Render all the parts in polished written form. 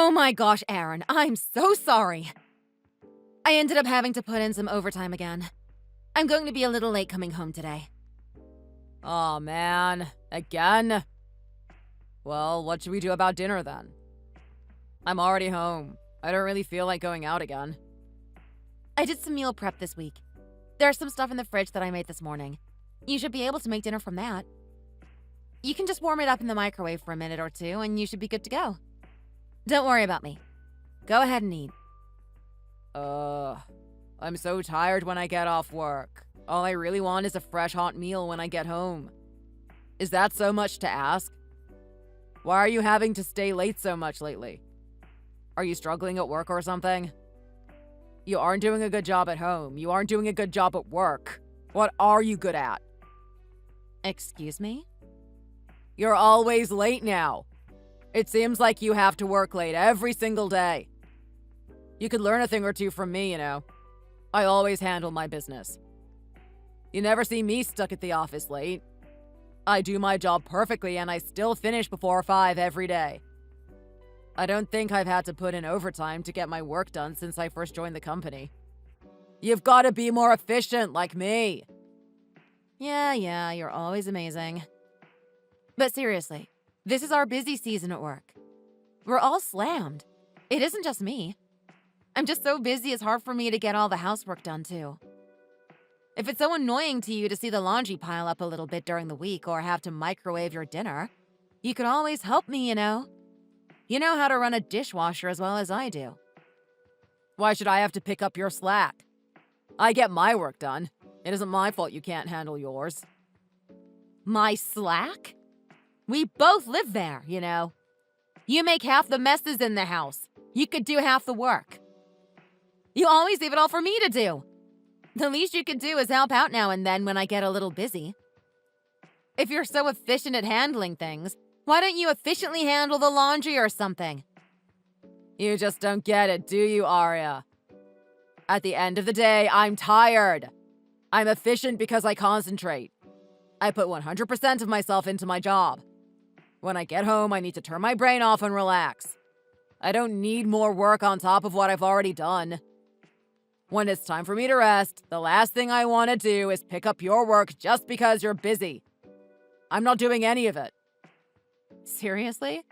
Oh my gosh, Aaron, I'm so sorry. I ended up having to put in some overtime again. I'm going to be a little late coming home today. Aw, man. Again? Well, what should we do about dinner then? I'm already home. I don't really feel like going out again. I did some meal prep this week. There's some stuff in the fridge that I made this morning. You should be able to make dinner from that. You can just warm it up in the microwave for a minute or two, and you should be good to go. Don't worry about me. Go ahead and eat. I'm so tired when I get off work. All I really want is a fresh hot meal when I get home. Is that so much to ask? Why are you having to stay late so much lately? Are you struggling at work or something? You aren't doing a good job at home. You aren't doing a good job at work. What are you good at? Excuse me? You're always late now. It seems like you have to work late every single day. You could learn a thing or two from me, you know. I always handle my business. You never see me stuck at the office late. I do my job perfectly and I still finish before 5 every day. I don't think I've had to put in overtime to get my work done since I first joined the company. You've got to be more efficient like me. Yeah, you're always amazing. But seriously, this is our busy season at work. We're all slammed. It isn't just me. I'm just so busy it's hard for me to get all the housework done too. If it's so annoying to you to see the laundry pile up a little bit during the week or have to microwave your dinner, you could always help me, you know. You know how to run a dishwasher as well as I do. Why should I have to pick up your slack? I get my work done. It isn't my fault you can't handle yours. My slack? We both live there, you know. You make half the messes in the house. You could do half the work. You always leave it all for me to do. The least you could do is help out now and then when I get a little busy. If you're so efficient at handling things, why don't you efficiently handle the laundry or something? You just don't get it, do you, Arya? At the end of the day, I'm tired. I'm efficient because I concentrate. I put 100% of myself into my job. When I get home, I need to turn my brain off and relax. I don't need more work on top of what I've already done. When it's time for me to rest, the last thing I want to do is pick up your work just because you're busy. I'm not doing any of it. Seriously?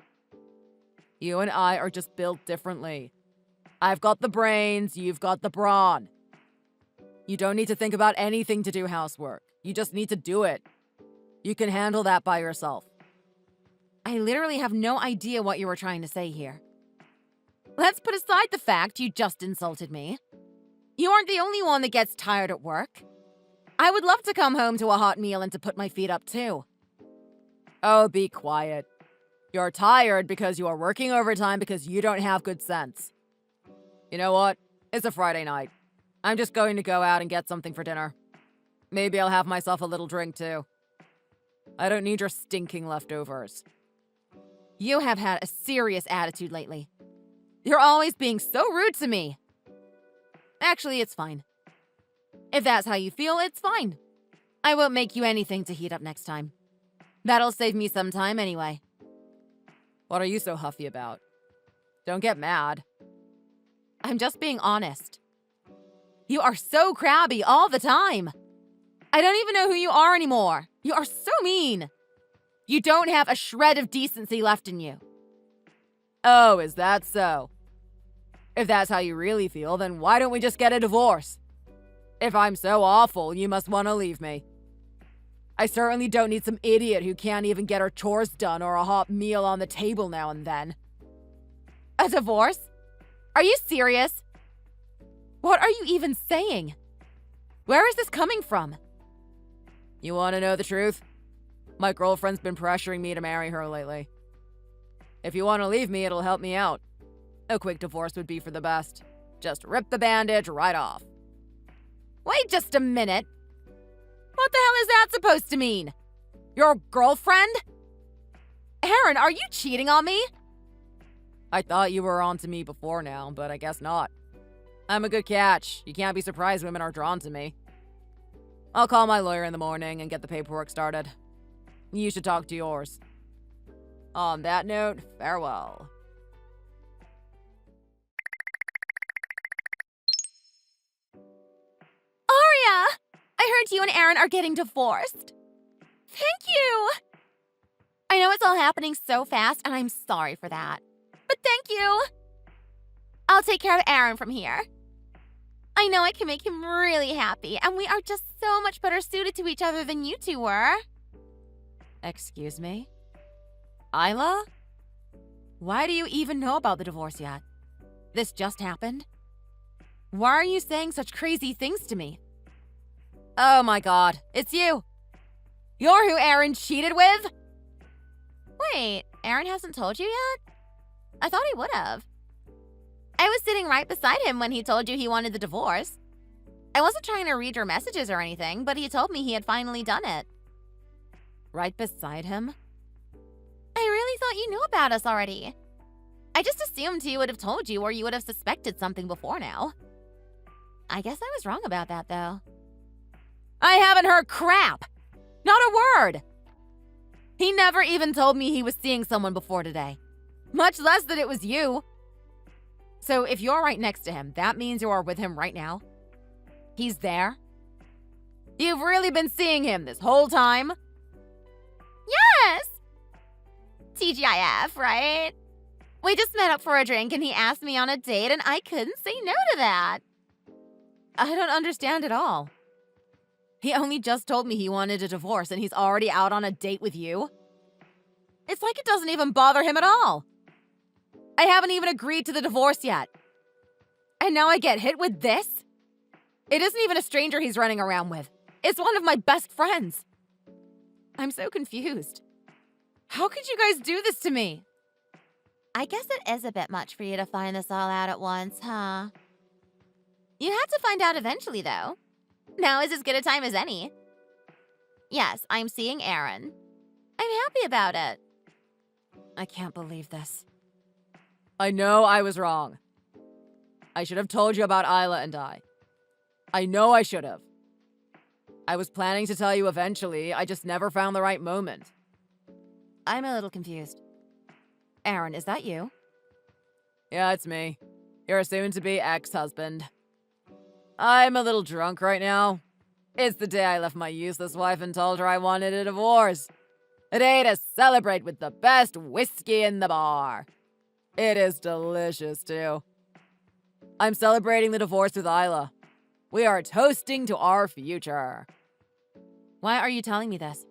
You and I are just built differently. I've got the brains, you've got the brawn. You don't need to think about anything to do housework. You just need to do it. You can handle that by yourself. I literally have no idea what you were trying to say here. Let's put aside the fact you just insulted me. You aren't the only one that gets tired at work. I would love to come home to a hot meal and to put my feet up too. Oh, be quiet. You're tired because you are working overtime because you don't have good sense. You know what? It's a Friday night. I'm just going to go out and get something for dinner. Maybe I'll have myself a little drink too. I don't need your stinking leftovers. You have had a serious attitude lately. You're always being so rude to me. Actually, it's fine. If that's how you feel, it's fine. I won't make you anything to heat up next time. That'll save me some time anyway. What are you so huffy about? Don't get mad. I'm just being honest. You are so crabby all the time. I don't even know who you are anymore. You are so mean. You don't have a shred of decency left in you. Oh, is that so? If that's how you really feel, then why don't we just get a divorce? If I'm so awful, you must want to leave me. I certainly don't need some idiot who can't even get her chores done or a hot meal on the table now and then. A divorce? Are you serious? What are you even saying? Where is this coming from? You want to know the truth? My girlfriend's been pressuring me to marry her lately. If you want to leave me, it'll help me out. A quick divorce would be for the best. Just rip the bandage right off. Wait just a minute. What the hell is that supposed to mean? Your girlfriend? Aaron, are you cheating on me? I thought you were on to me before now, but I guess not. I'm a good catch. You can't be surprised women are drawn to me. I'll call my lawyer in the morning and get the paperwork started. You should talk to yours. On that note, farewell. heard you and Aaron are getting divorced. Thank you! I know it's all happening so fast, and I'm sorry for that. But thank you! I'll take care of Aaron from here. I know I can make him really happy, and we are just so much better suited to each other than you two were. Excuse me? Isla? Why do you even know about the divorce yet? This just happened? Why are you saying such crazy things to me? Oh my god, it's you! You're who Aaron cheated with? Wait, Aaron hasn't told you yet? I thought he would have. I was sitting right beside him when he told you he wanted the divorce. I wasn't trying to read your messages or anything, but he told me he had finally done it. Right beside him? I really thought you knew about us already. I just assumed he would have told you or you would have suspected something before now. I guess I was wrong about that, though. I haven't heard crap! Not a word! He never even told me he was seeing someone before today. Much less that it was you. So if you're right next to him, that means you are with him right now? He's there? You've really been seeing him this whole time? Yes! TGIF, right? We just met up for a drink and he asked me on a date and I couldn't say no to that. I don't understand at all. He only just told me he wanted a divorce and he's already out on a date with you? It's like it doesn't even bother him at all. I haven't even agreed to the divorce yet. And now I get hit with this? It isn't even a stranger he's running around with. It's one of my best friends. I'm so confused. How could you guys do this to me? I guess it is a bit much for you to find this all out at once, huh? You had to find out eventually, though. Now is as good a time as any. Yes, I'm seeing Aaron. I'm happy about it. I can't believe this. I know I was wrong. I should have told you about Isla and I. I know I should have. I was planning to tell you eventually, I just never found the right moment. I'm a little confused. Aaron, is that you? Yeah, it's me. Your soon-to-be ex-husband. I'm a little drunk right now. It's the day I left my useless wife and told her I wanted a divorce. A day to celebrate with the best whiskey in the bar. It is delicious, too. I'm celebrating the divorce with Isla. We are toasting to our future. Why are you telling me this?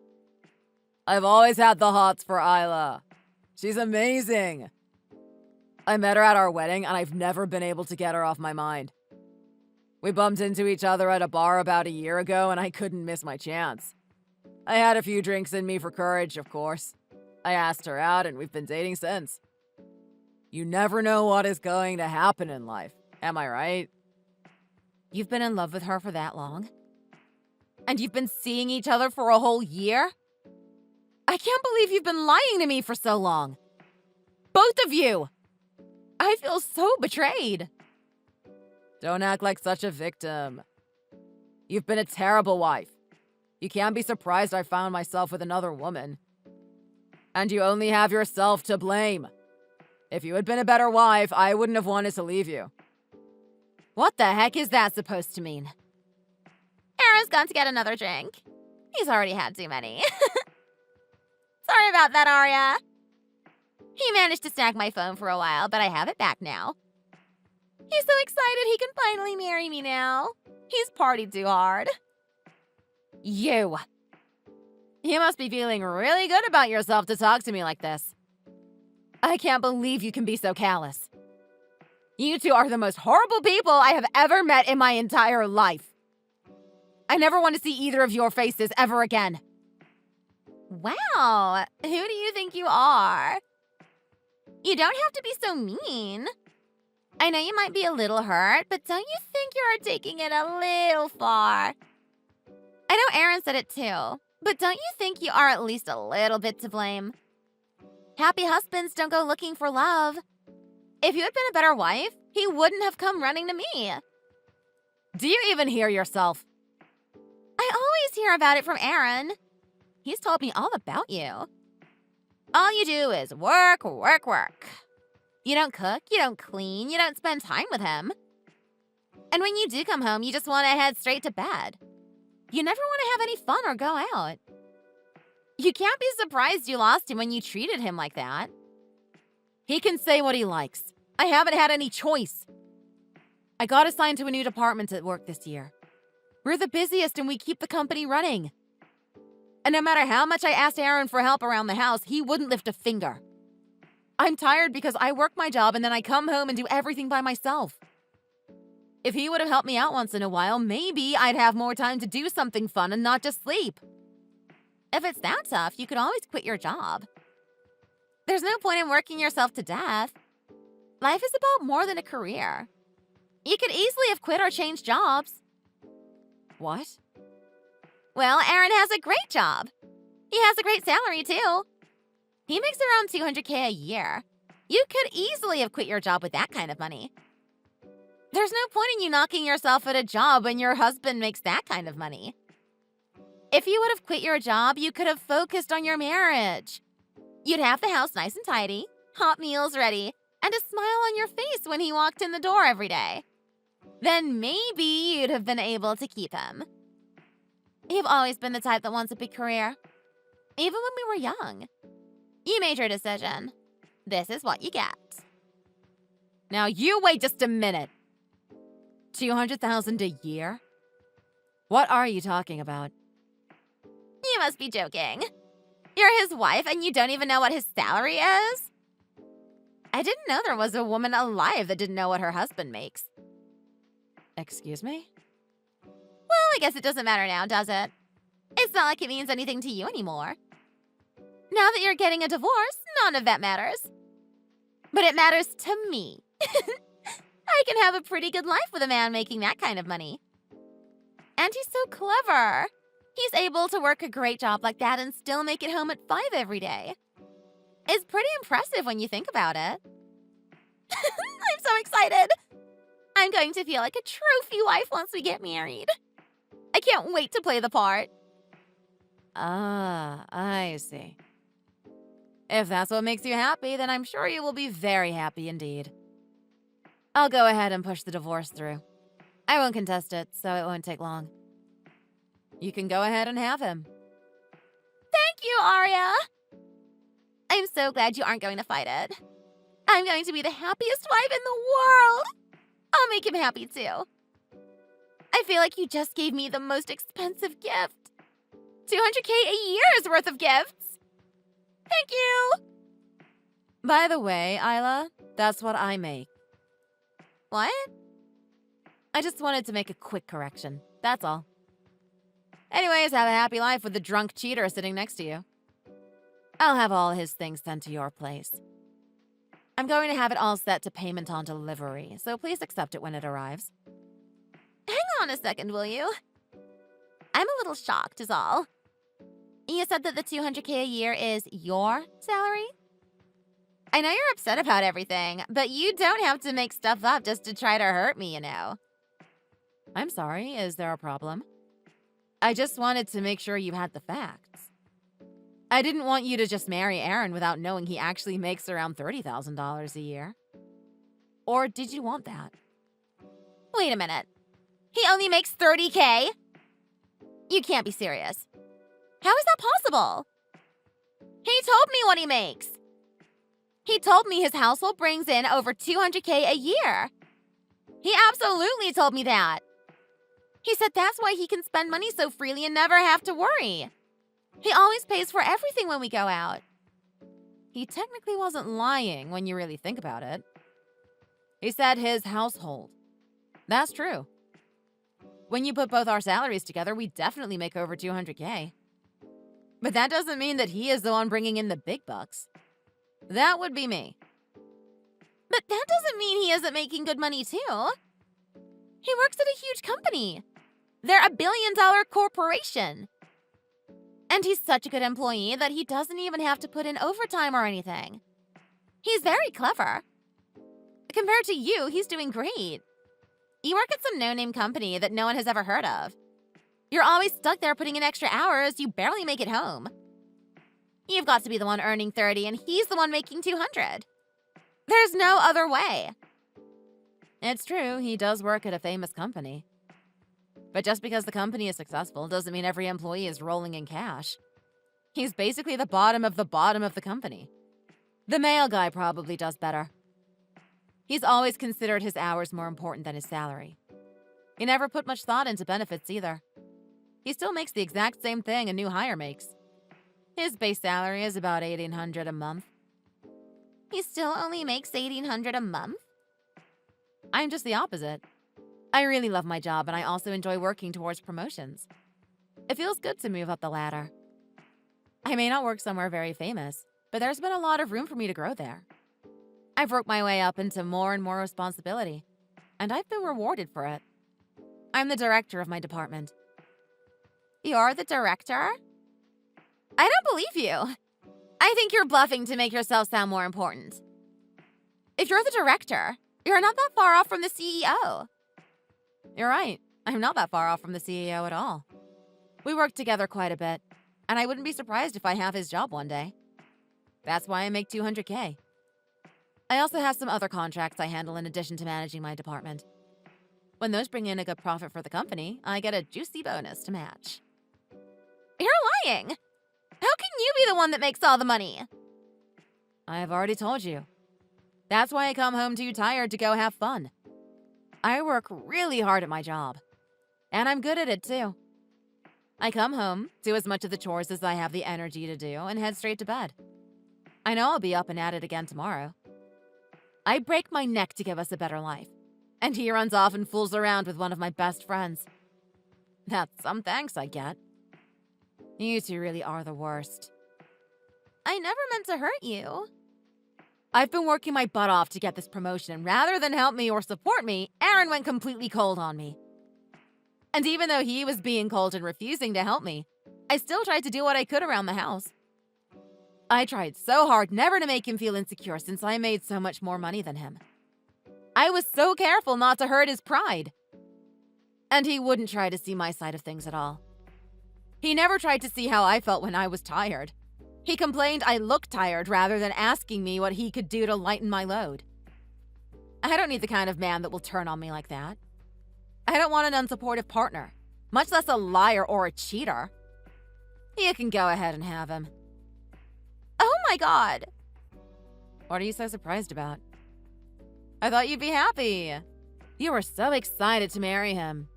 I've always had the hots for Isla. She's amazing. I met her at our wedding, and I've never been able to get her off my mind. We bumped into each other at a bar about a year ago, and I couldn't miss my chance. I had a few drinks in me for courage, of course. I asked her out, and we've been dating since. You never know what is going to happen in life, am I right? You've been in love with her for that long? And you've been seeing each other for a whole year? I can't believe you've been lying to me for so long. Both of you! I feel so betrayed. Don't act like such a victim. You've been a terrible wife. You can't be surprised I found myself with another woman. And you only have yourself to blame. If you had been a better wife, I wouldn't have wanted to leave you. What the heck is that supposed to mean? Aaron's gone to get another drink. He's already had too many. Sorry about that, Arya. He managed to snag my phone for a while, but I have it back now. He's so excited he can finally marry me now. He's partied too hard. You must be feeling really good about yourself to talk to me like this. I can't believe you can be so callous. You two are the most horrible people I have ever met in my entire life. I never want to see either of your faces ever again. Wow, who do you think you are? You don't have to be so mean. I know you might be a little hurt, but don't you think you're taking it a little far? I know Aaron said it too, but don't you think you are at least a little bit to blame? Happy husbands don't go looking for love. If you had been a better wife, he wouldn't have come running to me. Do you even hear yourself? I always hear about it from Aaron. He's told me all about you. All you do is work, work, work. You don't cook, you don't clean, you don't spend time with him. And when you do come home, you just want to head straight to bed. You never want to have any fun or go out. You can't be surprised you lost him when you treated him like that. He can say what he likes. I haven't had any choice. I got assigned to a new department at work this year. We're the busiest and we keep the company running. And no matter how much I asked Aaron for help around the house, he wouldn't lift a finger. I'm tired because I work my job and then I come home and do everything by myself. If he would have helped me out once in a while, maybe I'd have more time to do something fun and not just sleep. If it's that tough, you could always quit your job. There's no point in working yourself to death. Life is about more than a career. You could easily have quit or changed jobs. What? Well, Aaron has a great job. He has a great salary, too. He makes around $200K a year. You could easily have quit your job with that kind of money. There's no point in you knocking yourself at a job when your husband makes that kind of money. If you would have quit your job, you could have focused on your marriage. You'd have the house nice and tidy, hot meals ready, and a smile on your face when he walked in the door every day. Then maybe you'd have been able to keep him. You've always been the type that wants a big career. Even when we were young. You made your decision. This is what you get. Now you wait just a minute. $200,000 a year? What are you talking about? You must be joking. You're his wife and you don't even know what his salary is? I didn't know there was a woman alive that didn't know what her husband makes. Excuse me? Well, I guess it doesn't matter now, does it? It's not like it means anything to you anymore. Now that you're getting a divorce, none of that matters. But it matters to me. I can have a pretty good life with a man making that kind of money. And he's so clever. He's able to work a great job like that and still make it home at 5 every day. It's pretty impressive when you think about it. I'm so excited. I'm going to feel like a trophy wife once we get married. I can't wait to play the part. Ah, I see. If that's what makes you happy, then I'm sure you will be very happy indeed. I'll go ahead and push the divorce through. I won't contest it, so it won't take long. You can go ahead and have him. Thank you, Arya. I'm so glad you aren't going to fight it. I'm going to be the happiest wife in the world. I'll make him happy too. I feel like you just gave me the most expensive gift. $200K a year's worth of gifts. Thank you. By the way, Isla, that's what I make. What? I just wanted to make a quick correction. That's all. Anyways, have a happy life with the drunk cheater sitting next to you. I'll have all his things sent to your place. I'm going to have it all set to payment on delivery, so please accept it when it arrives. Hang on a second, will you? I'm a little shocked is all. You said that the $200K a year is your salary? I know you're upset about everything, but you don't have to make stuff up just to try to hurt me, you know. I'm sorry, is there a problem? I just wanted to make sure you had the facts. I didn't want you to just marry Aaron without knowing he actually makes around $30,000 a year. Or did you want that? Wait a minute. He only makes $30K? You can't be serious. How is that possible? He told me what he makes. He told me his household brings in over $200K a year. He absolutely told me that. He said that's why he can spend money so freely and never have to worry. He always pays for everything when we go out. He technically wasn't lying when you really think about it. He said his household. That's true. When you put both our salaries together, we definitely make over $200K. But that doesn't mean that he is the one bringing in the big bucks. That would be me. But that doesn't mean he isn't making good money too. He works at a huge company. They're a billion-dollar corporation. And he's such a good employee that he doesn't even have to put in overtime or anything. He's very clever. Compared to you, he's doing great. You work at some no-name company that no one has ever heard of. You're always stuck there putting in extra hours, you barely make it home. You've got to be the one earning 30 and he's the one making 200. There's no other way. It's true, he does work at a famous company. But just because the company is successful doesn't mean every employee is rolling in cash. He's basically the bottom of the company. The male guy probably does better. He's always considered his hours more important than his salary. He never put much thought into benefits either. He still makes the exact same thing a new hire makes. His base salary is about $1,800 a month. He still only makes $1,800 a month? I'm just the opposite. I really love my job, and I also enjoy working towards promotions. It feels good to move up the ladder. I may not work somewhere very famous, but there's been a lot of room for me to grow there. I've worked my way up into more and more responsibility, and I've been rewarded for it. I'm the director of my department. You're the director? I don't believe you. I think you're bluffing to make yourself sound more important. If you're the director, you're not that far off from the CEO. You're right. I'm not that far off from the CEO at all. We work together quite a bit, and I wouldn't be surprised if I have his job one day. That's why I make $200K. I also have some other contracts I handle in addition to managing my department. When those bring in a good profit for the company, I get a juicy bonus to match. You're lying! How can you be the one that makes all the money? I've already told you. That's why I come home too tired to go have fun. I work really hard at my job. And I'm good at it too. I come home, do as much of the chores as I have the energy to do, and head straight to bed. I know I'll be up and at it again tomorrow. I break my neck to give us a better life. And he runs off and fools around with one of my best friends. That's some thanks I get. You two really are the worst. I never meant to hurt you. I've been working my butt off to get this promotion, and rather than help me or support me, Aaron went completely cold on me. And even though he was being cold and refusing to help me, I still tried to do what I could around the house. I tried so hard never to make him feel insecure since I made so much more money than him. I was so careful not to hurt his pride. And he wouldn't try to see my side of things at all. He never tried to see how I felt when I was tired. He complained I looked tired rather than asking me what he could do to lighten my load. I don't need the kind of man that will turn on me like that. I don't want an unsupportive partner, much less a liar or a cheater. You can go ahead and have him. Oh my God! What are you so surprised about? I thought you'd be happy. You were so excited to marry him.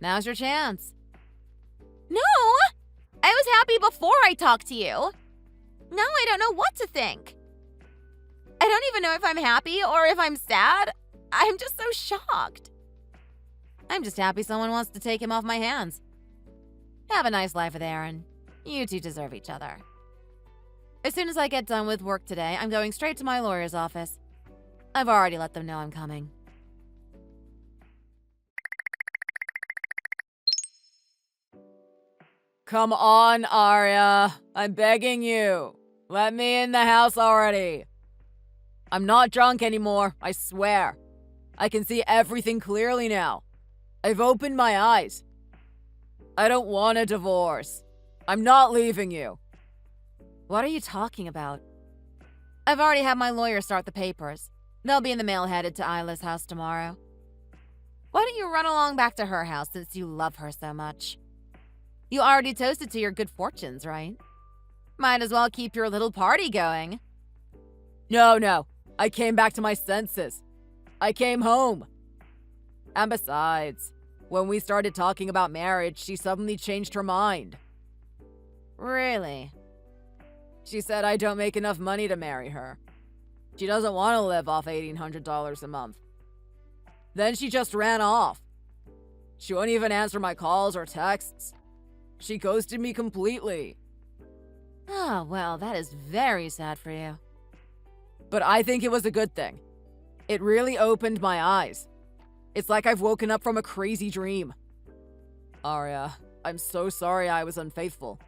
Now's your chance. No! I was happy before I talked to you. Now I don't know what to think. I don't even know if I'm happy or if I'm sad. I'm just so shocked. I'm just happy someone wants to take him off my hands. Have a nice life with Aaron. You two deserve each other. As soon as I get done with work today, I'm going straight to my lawyer's office. I've already let them know I'm coming. Come on, Arya. I'm begging you. Let me in the house already. I'm not drunk anymore, I swear. I can see everything clearly now. I've opened my eyes. I don't want a divorce. I'm not leaving you. What are you talking about? I've already had my lawyer start the papers. They'll be in the mail headed to Isla's house tomorrow. Why don't you run along back to her house since you love her so much? You already toasted to your good fortunes, right? Might as well keep your little party going. No. I came back to my senses. I came home. And besides, when we started talking about marriage, she suddenly changed her mind. Really? She said I don't make enough money to marry her. She doesn't want to live off $1,800 a month. Then she just ran off. She won't even answer my calls or texts. She ghosted me completely. Oh, well, that is very sad for you. But I think it was a good thing. It really opened my eyes. It's like I've woken up from a crazy dream. Arya, I'm so sorry I was unfaithful.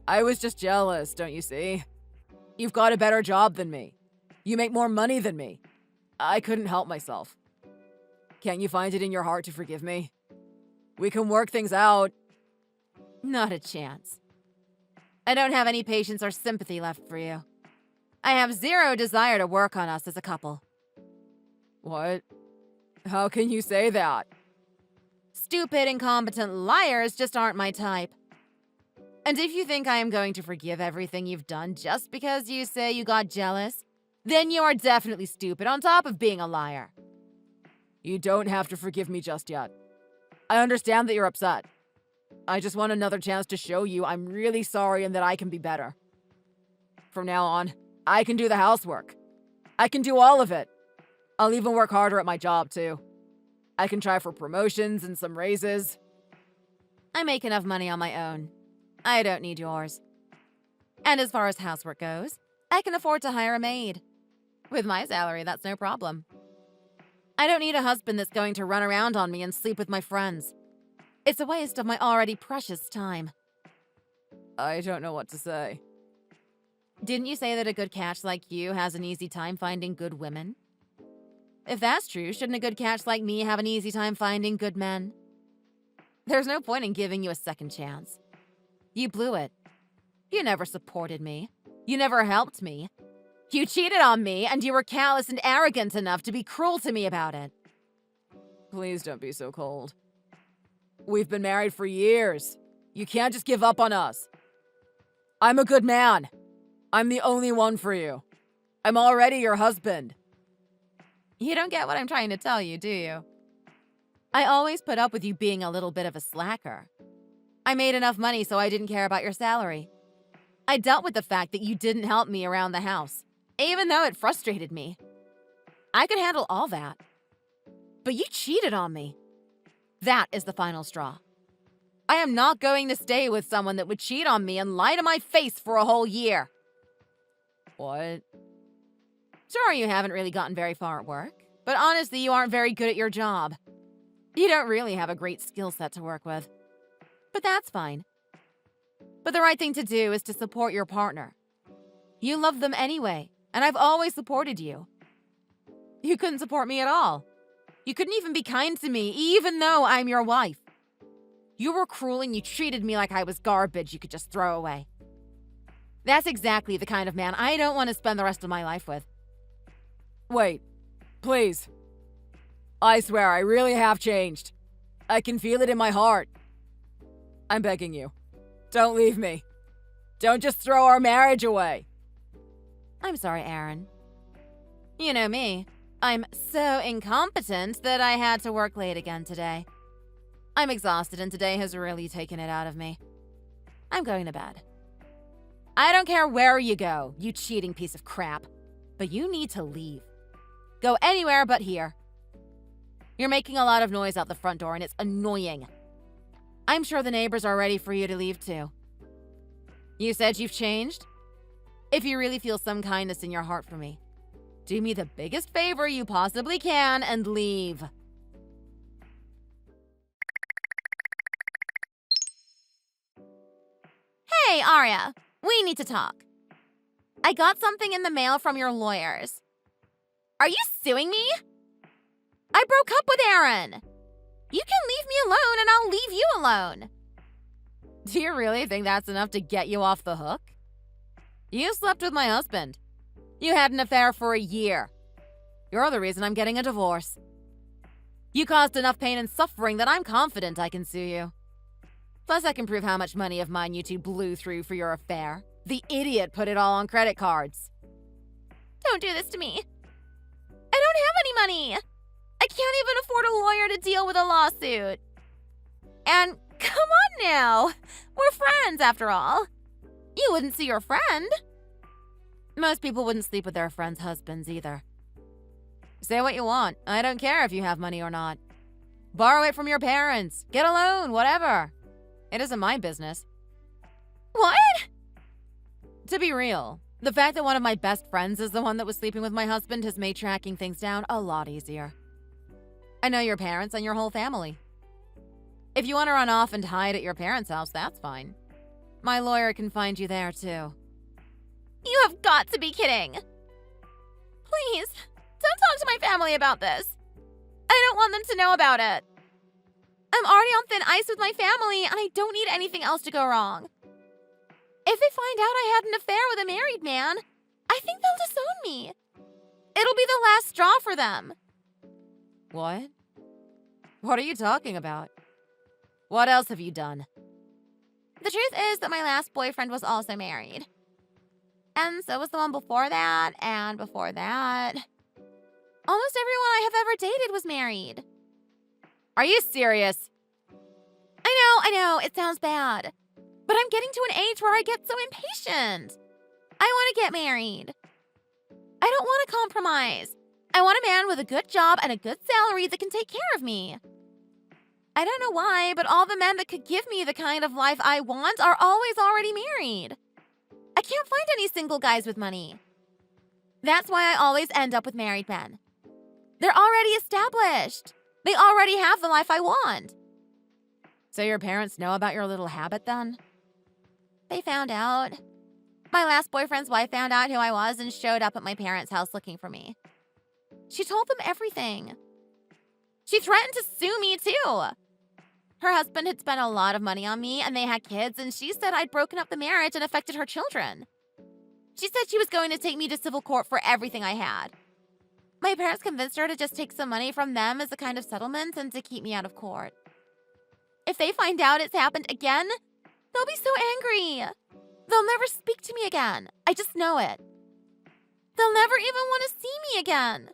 I was just jealous, don't you see? You've got a better job than me. You make more money than me. I couldn't help myself. Can't you find it in your heart to forgive me? We can work things out. Not a chance. I don't have any patience or sympathy left for you. I have zero desire to work on us as a couple. What? How can you say that? Stupid, incompetent liars just aren't my type. And if you think I am going to forgive everything you've done just because you say you got jealous, then you are definitely stupid on top of being a liar. You don't have to forgive me just yet. I understand that you're upset. I just want another chance to show you I'm really sorry and that I can be better. From now on, I can do the housework. I can do all of it. I'll even work harder at my job, too. I can try for promotions and some raises. I make enough money on my own. I don't need yours. And as far as housework goes, I can afford to hire a maid. With my salary, that's no problem. I don't need a husband that's going to run around on me and sleep with my friends. It's a waste of my already precious time. I don't know what to say. Didn't you say that a good catch like you has an easy time finding good women? If that's true, shouldn't a good catch like me have an easy time finding good men? There's no point in giving you a second chance. You blew it. You never supported me. You never helped me. You cheated on me, and you were callous and arrogant enough to be cruel to me about it. Please don't be so cold. We've been married for years. You can't just give up on us. I'm a good man. I'm the only one for you. I'm already your husband. You don't get what I'm trying to tell you, do you? I always put up with you being a little bit of a slacker. I made enough money so I didn't care about your salary. I dealt with the fact that you didn't help me around the house, even though it frustrated me. I could handle all that. But you cheated on me. That is the final straw. I am not going to stay with someone that would cheat on me and lie to my face for a whole year. What? Sure, you haven't really gotten very far at work, but honestly, you aren't very good at your job. You don't really have a great skill set to work with. But that's fine. But the right thing to do is to support your partner. You love them anyway, and I've always supported you. You couldn't support me at all. You couldn't even be kind to me, even though I'm your wife. You were cruel and you treated me like I was garbage you could just throw away. That's exactly the kind of man I don't want to spend the rest of my life with. Wait, please. I swear I really have changed. I can feel it in my heart. I'm begging you. Don't leave me. Don't just throw our marriage away. I'm sorry, Aaron. You know me. I'm so incompetent that I had to work late again today. I'm exhausted and today has really taken it out of me. I'm going to bed. I don't care where you go, you cheating piece of crap, but you need to leave. Go anywhere but here. You're making a lot of noise out the front door and it's annoying. I'm sure the neighbors are ready for you to leave too. You said you've changed? If you really feel some kindness in your heart for me, do me the biggest favor you possibly can and leave. Hey, Arya, we need to talk. I got something in the mail from your lawyers. Are you suing me? I broke up with Aaron. You can leave me alone and I'll leave you alone. Do you really think that's enough to get you off the hook? You slept with my husband. You had an affair for a year. You're the reason I'm getting a divorce. You caused enough pain and suffering that I'm confident I can sue you. Plus, I can prove how much money of mine you two blew through for your affair. The idiot put it all on credit cards. Don't do this to me. I don't have any money. I can't even afford a lawyer to deal with a lawsuit. And come on now. We're friends, after all. You wouldn't see your friend. Most people wouldn't sleep with their friends' husbands either. Say what you want. I don't care if you have money or not. Borrow it from your parents. Get a loan, whatever. It isn't my business. What? To be real, the fact that one of my best friends is the one that was sleeping with my husband has made tracking things down a lot easier. I know your parents and your whole family. If you want to run off and hide at your parents' house, that's fine. My lawyer can find you there, too. You have got to be kidding. Please, don't talk to my family about this. I don't want them to know about it. I'm already on thin ice with my family, and I don't need anything else to go wrong. If they find out I had an affair with a married man, I think they'll disown me. It'll be the last straw for them. What? What are you talking about? What else have you done? The truth is that my last boyfriend was also married. And so was the one before that, and before that. Almost everyone I have ever dated was married. Are you serious? I know, it sounds bad. But I'm getting to an age where I get so impatient. I want to get married. I don't want to compromise. I want a man with a good job and a good salary that can take care of me. I don't know why, but all the men that could give me the kind of life I want are always already married. I can't find any single guys with money. That's why I always end up with married men. They're already established. They already have the life I want. So your parents know about your little habit then? They found out. My last boyfriend's wife found out who I was and showed up at my parents' house looking for me. She told them everything. She threatened to sue me too. Her husband had spent a lot of money on me and they had kids, and she said I'd broken up the marriage and affected her children. She said she was going to take me to civil court for everything I had. My parents convinced her to just take some money from them as a kind of settlement and to keep me out of court. If they find out it's happened again, they'll be so angry. They'll never speak to me again. I just know it. They'll never even want to see me again.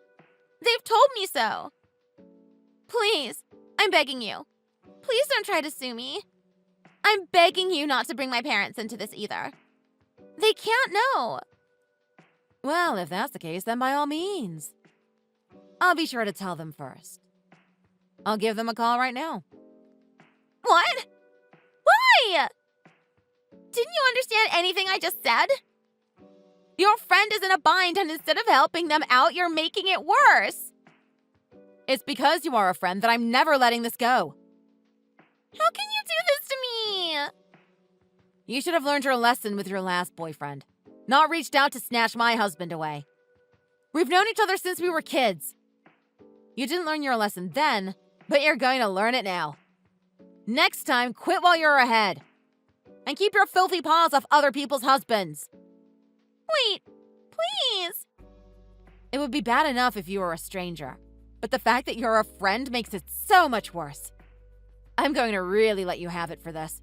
They've told me so. Please, I'm begging you. Please don't try to sue me. I'm begging you not to bring my parents into this either. They can't know. Well, if that's the case, then by all means. I'll be sure to tell them first. I'll give them a call right now. What? Why? Didn't you understand anything I just said? Your friend is in a bind, and instead of helping them out, you're making it worse. It's because you are a friend that I'm never letting this go. How can you do this to me? You should have learned your lesson with your last boyfriend, not reached out to snatch my husband away. We've known each other since we were kids. You didn't learn your lesson then, but you're going to learn it now. Next time, quit while you're ahead. And keep your filthy paws off other people's husbands. Wait, please. It would be bad enough if you were a stranger, but the fact that you're a friend makes it so much worse. I'm going to really let you have it for this.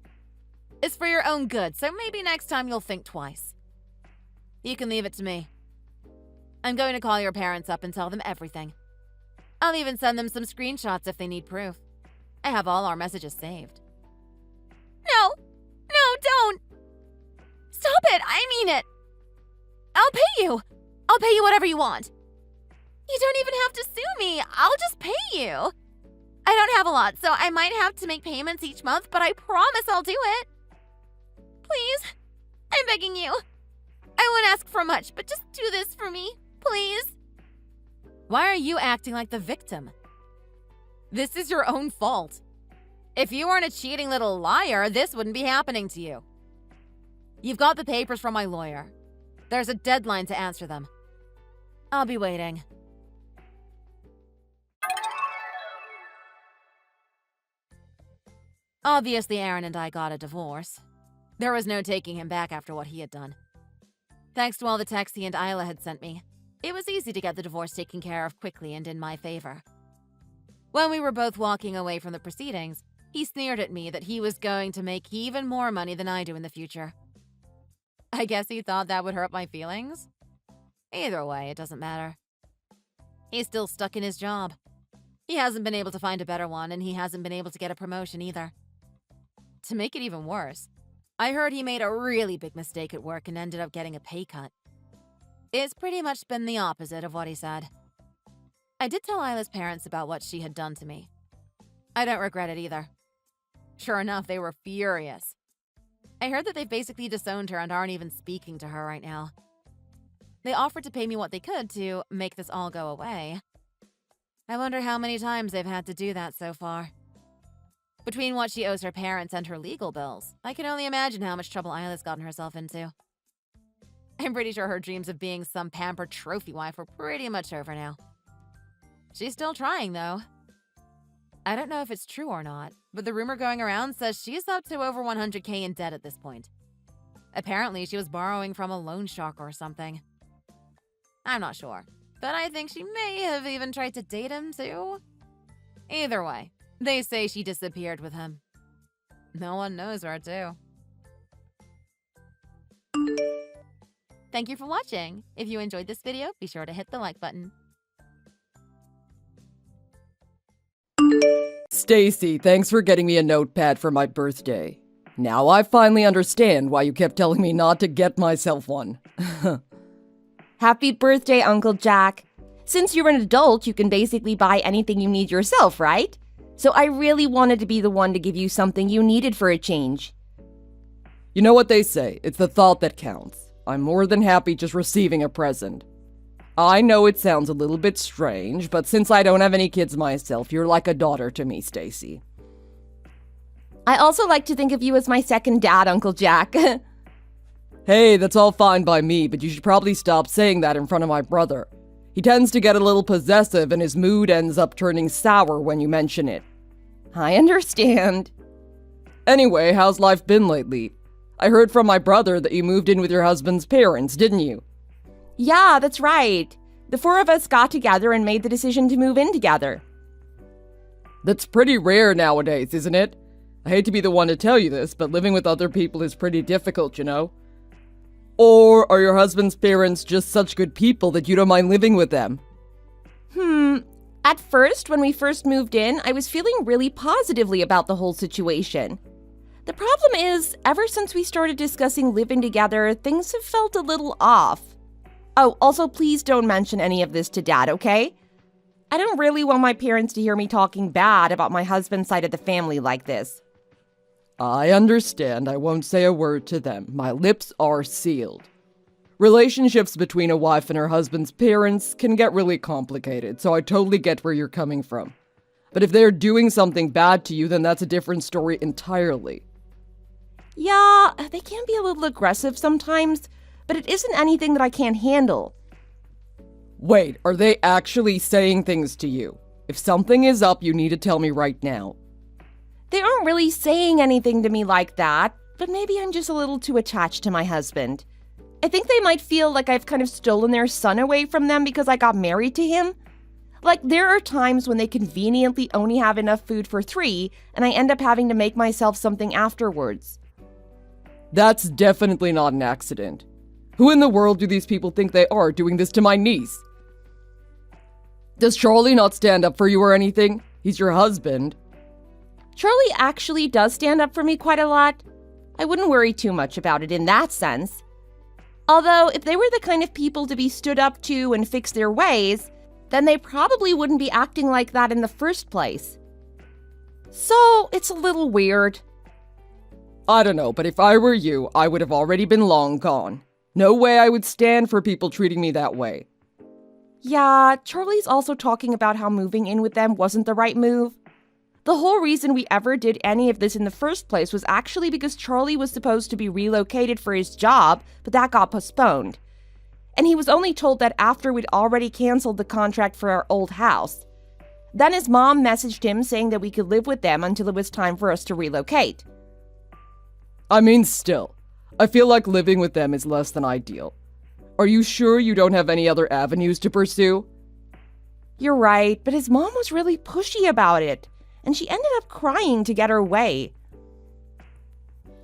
It's for your own good, so maybe next time you'll think twice. You can leave it to me. I'm going to call your parents up and tell them everything. I'll even send them some screenshots if they need proof. I have all our messages saved. No, don't. Stop it, I mean it. I'll pay you. I'll pay you whatever you want. You don't even have to sue me. I'll just pay you. I don't have a lot, so I might have to make payments each month, but I promise I'll do it. Please, I'm begging you. I won't ask for much, but just do this for me, please. Why are you acting like the victim? This is your own fault. If you weren't a cheating little liar, this wouldn't be happening to you. You've got the papers from my lawyer. There's a deadline to answer them. I'll be waiting. Obviously, Aaron and I got a divorce. There was no taking him back after what he had done. Thanks to all the texts he and Isla had sent me, it was easy to get the divorce taken care of quickly and in my favor. When we were both walking away from the proceedings, he sneered at me that he was going to make even more money than I do in the future. I guess he thought that would hurt my feelings? Either way, it doesn't matter. He's still stuck in his job. He hasn't been able to find a better one, and he hasn't been able to get a promotion either. To make it even worse, I heard he made a really big mistake at work and ended up getting a pay cut. It's pretty much been the opposite of what he said. I did tell Isla's parents about what she had done to me. I don't regret it either. Sure enough, they were furious. I heard that they've basically disowned her and aren't even speaking to her right now. They offered to pay me what they could to make this all go away. I wonder how many times they've had to do that so far. Between what she owes her parents and her legal bills, I can only imagine how much trouble Isla's gotten herself into. I'm pretty sure her dreams of being some pampered trophy wife are pretty much over now. She's still trying, though. I don't know if it's true or not, but the rumor going around says she's up to over 100K in debt at this point. Apparently, she was borrowing from a loan shark or something. I'm not sure, but I think she may have even tried to date him, too. Either way, they say she disappeared with him. No one knows where to. Thank you for watching. If you enjoyed this video, be sure to hit the like button. Stacy, thanks for getting me a notepad for my birthday. Now I finally understand why you kept telling me not to get myself one. Happy birthday, Uncle Jack. Since you're an adult, you can basically buy anything you need yourself, right? So I really wanted to be the one to give you something you needed for a change. You know what they say, it's the thought that counts. I'm more than happy just receiving a present. I know it sounds a little bit strange, but since I don't have any kids myself, you're like a daughter to me, Stacy. I also like to think of you as my second dad, Uncle Jack. Hey, that's all fine by me, but you should probably stop saying that in front of my brother. He tends to get a little possessive and his mood ends up turning sour when you mention it. I understand. Anyway, how's life been lately? I heard from my brother that you moved in with your husband's parents, didn't you? Yeah, that's right. The four of us got together and made the decision to move in together. That's pretty rare nowadays, isn't it? I hate to be the one to tell you this, but living with other people is pretty difficult, you know? Or are your husband's parents just such good people that you don't mind living with them? At first, when we first moved in, I was feeling really positively about the whole situation. The problem is, ever since we started discussing living together, things have felt a little off. Oh, also, please don't mention any of this to Dad, okay? I don't really want my parents to hear me talking bad about my husband's side of the family like this. I understand. I won't say a word to them. My lips are sealed. Relationships between a wife and her husband's parents can get really complicated, so I totally get where you're coming from. But if they're doing something bad to you, then that's a different story entirely. Yeah, they can be a little aggressive sometimes, but it isn't anything that I can't handle. Wait, are they actually saying things to you? If something is up, you need to tell me right now. They aren't really saying anything to me like that, but maybe I'm just a little too attached to my husband. I think they might feel like I've kind of stolen their son away from them because I got married to him. Like, there are times when they conveniently only have enough food for 3, and I end up having to make myself something afterwards. That's definitely not an accident. Who in the world do these people think they are doing this to my niece? Does Charlie not stand up for you or anything? He's your husband. Charlie actually does stand up for me quite a lot. I wouldn't worry too much about it in that sense. Although, if they were the kind of people to be stood up to and fix their ways, then they probably wouldn't be acting like that in the first place. So, it's a little weird. I don't know, but if I were you, I would have already been long gone. No way I would stand for people treating me that way. Yeah, Charlie's also talking about how moving in with them wasn't the right move. The whole reason we ever did any of this in the first place was actually because Charlie was supposed to be relocated for his job, but that got postponed. And he was only told that after we'd already canceled the contract for our old house. Then his mom messaged him saying that we could live with them until it was time for us to relocate. I mean, still, I feel like living with them is less than ideal. Are you sure you don't have any other avenues to pursue? You're right, but his mom was really pushy about it, and she ended up crying to get her way.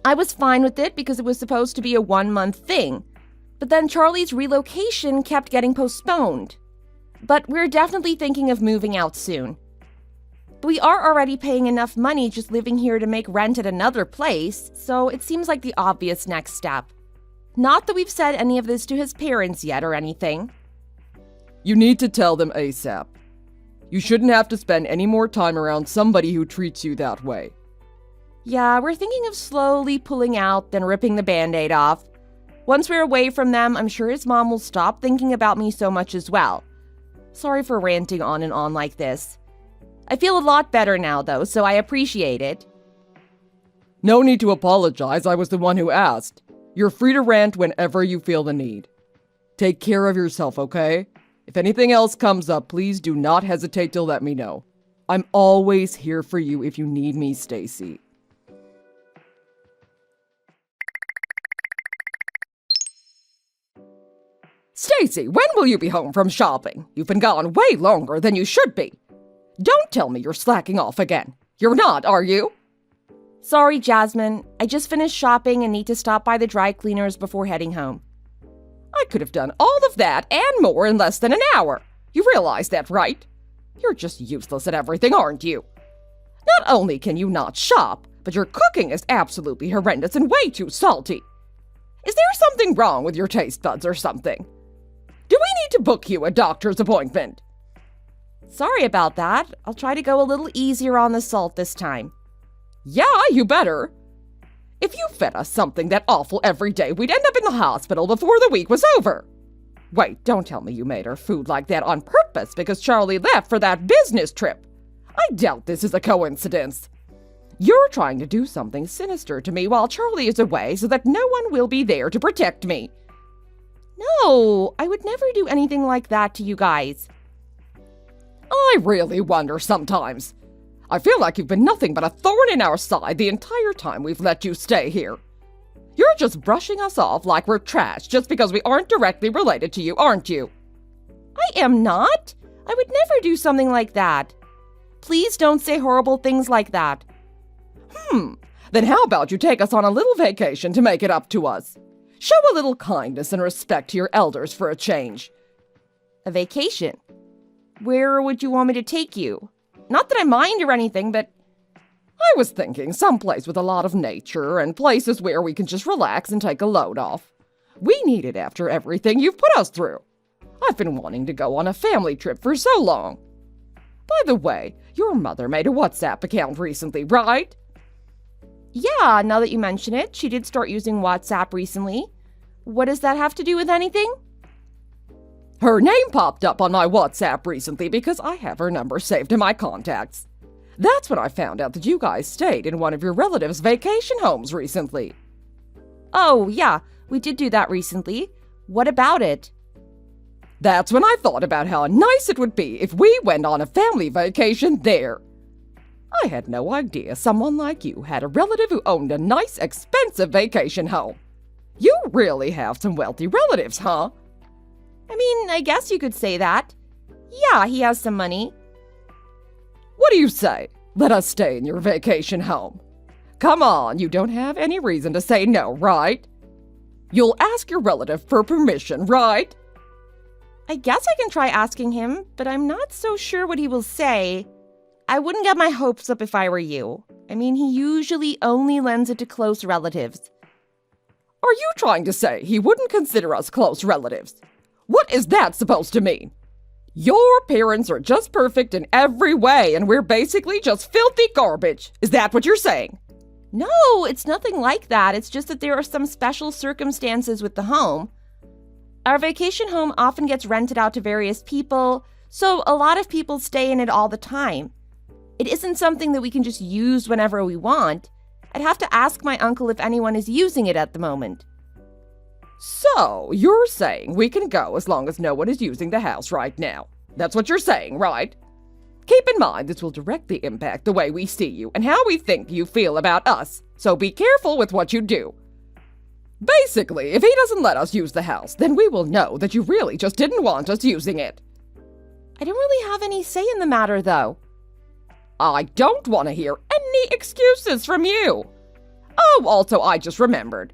I was fine with it because it was supposed to be a 1-month thing, but then Charlie's relocation kept getting postponed. But we're definitely thinking of moving out soon. We are already paying enough money just living here to make rent at another place, so it seems like the obvious next step. Not that we've said any of this to his parents yet or anything. You need to tell them ASAP. You shouldn't have to spend any more time around somebody who treats you that way. Yeah, we're thinking of slowly pulling out, then ripping the Band-Aid off. Once we're away from them, I'm sure his mom will stop thinking about me so much as well. Sorry for ranting on and on like this. I feel a lot better now, though, so I appreciate it. No need to apologize, I was the one who asked. You're free to rant whenever you feel the need. Take care of yourself, okay? If anything else comes up, please do not hesitate to let me know. I'm always here for you if you need me, Stacy. Stacy, when will you be home from shopping? You've been gone way longer than you should be. Don't tell me you're slacking off again. You're not, are you? Sorry, Jasmine. I just finished shopping and need to stop by the dry cleaners before heading home. I could have done all of that and more in less than an hour. You realize that, right? You're just useless at everything, aren't you? Not only can you not shop, but your cooking is absolutely horrendous and way too salty. Is there something wrong with your taste buds or something? Do we need to book you a doctor's appointment? Sorry about that. I'll try to go a little easier on the salt this time. Yeah, you better. If you fed us something that awful every day, we'd end up in the hospital before the week was over. Wait, don't tell me you made her food like that on purpose because Charlie left for that business trip. I doubt this is a coincidence. You're trying to do something sinister to me while Charlie is away so that no one will be there to protect me. No, I would never do anything like that to you guys. I really wonder sometimes. I feel like you've been nothing but a thorn in our side the entire time we've let you stay here. You're just brushing us off like we're trash just because we aren't directly related to you, aren't you? I am not. I would never do something like that. Please don't say horrible things like that. Then how about you take us on a little vacation to make it up to us? Show a little kindness and respect to your elders for a change. A vacation? Where would you want me to take you? Not that I mind or anything, but I was thinking someplace with a lot of nature and places where we can just relax and take a load off. We need it after everything you've put us through. I've been wanting to go on a family trip for so long. By the way, your mother made a WhatsApp account recently, right? Yeah, now that you mention it, she did start using WhatsApp recently. What does that have to do with anything? Her name popped up on my WhatsApp recently because I have her number saved in my contacts. That's when I found out that you guys stayed in one of your relatives' vacation homes recently. Oh, yeah, we did do that recently. What about it? That's when I thought about how nice it would be if we went on a family vacation there. I had no idea someone like you had a relative who owned a nice, expensive vacation home. You really have some wealthy relatives, huh? I mean, I guess you could say that. Yeah, he has some money. What do you say? Let us stay in your vacation home. Come on, you don't have any reason to say no, right? You'll ask your relative for permission, right? I guess I can try asking him, but I'm not so sure what he will say. I wouldn't get my hopes up if I were you. I mean, he usually only lends it to close relatives. Are you trying to say he wouldn't consider us close relatives? What is that supposed to mean? Your parents are just perfect in every way, and we're basically just filthy garbage. Is that what you're saying? No, it's nothing like that. It's just that there are some special circumstances with the home. Our vacation home often gets rented out to various people, so a lot of people stay in it all the time. It isn't something that we can just use whenever we want. I'd have to ask my uncle if anyone is using it at the moment. So, you're saying we can go as long as no one is using the house right now. That's what you're saying, right? Keep in mind this will directly impact the way we see you and how we think you feel about us, so be careful with what you do. Basically, if he doesn't let us use the house, then we will know that you really just didn't want us using it. I don't really have any say in the matter, though. I don't want to hear any excuses from you. Oh, also, I just remembered.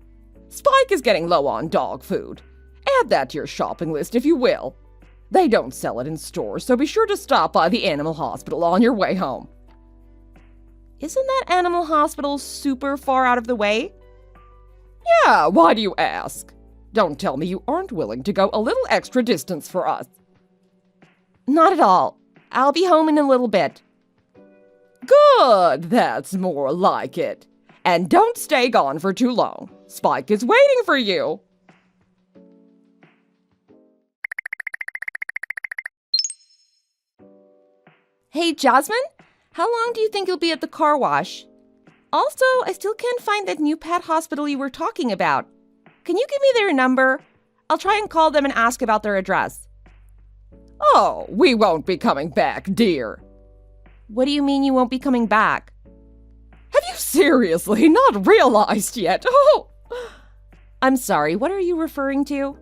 Spike is getting low on dog food. Add that to your shopping list if you will. They don't sell it in stores, so be sure to stop by the animal hospital on your way home. Isn't that animal hospital super far out of the way? Yeah, why do you ask? Don't tell me you aren't willing to go a little extra distance for us. Not at all. I'll be home in a little bit. Good, that's more like it. And don't stay gone for too long. Spike is waiting for you. Hey, Jasmine, how long do you think you'll be at the car wash? Also, I still can't find that new pet hospital you were talking about. Can you give me their number? I'll try and call them and ask about their address. Oh, we won't be coming back, dear. What do you mean you won't be coming back? Have you seriously not realized yet? Oh! I'm sorry, what are you referring to?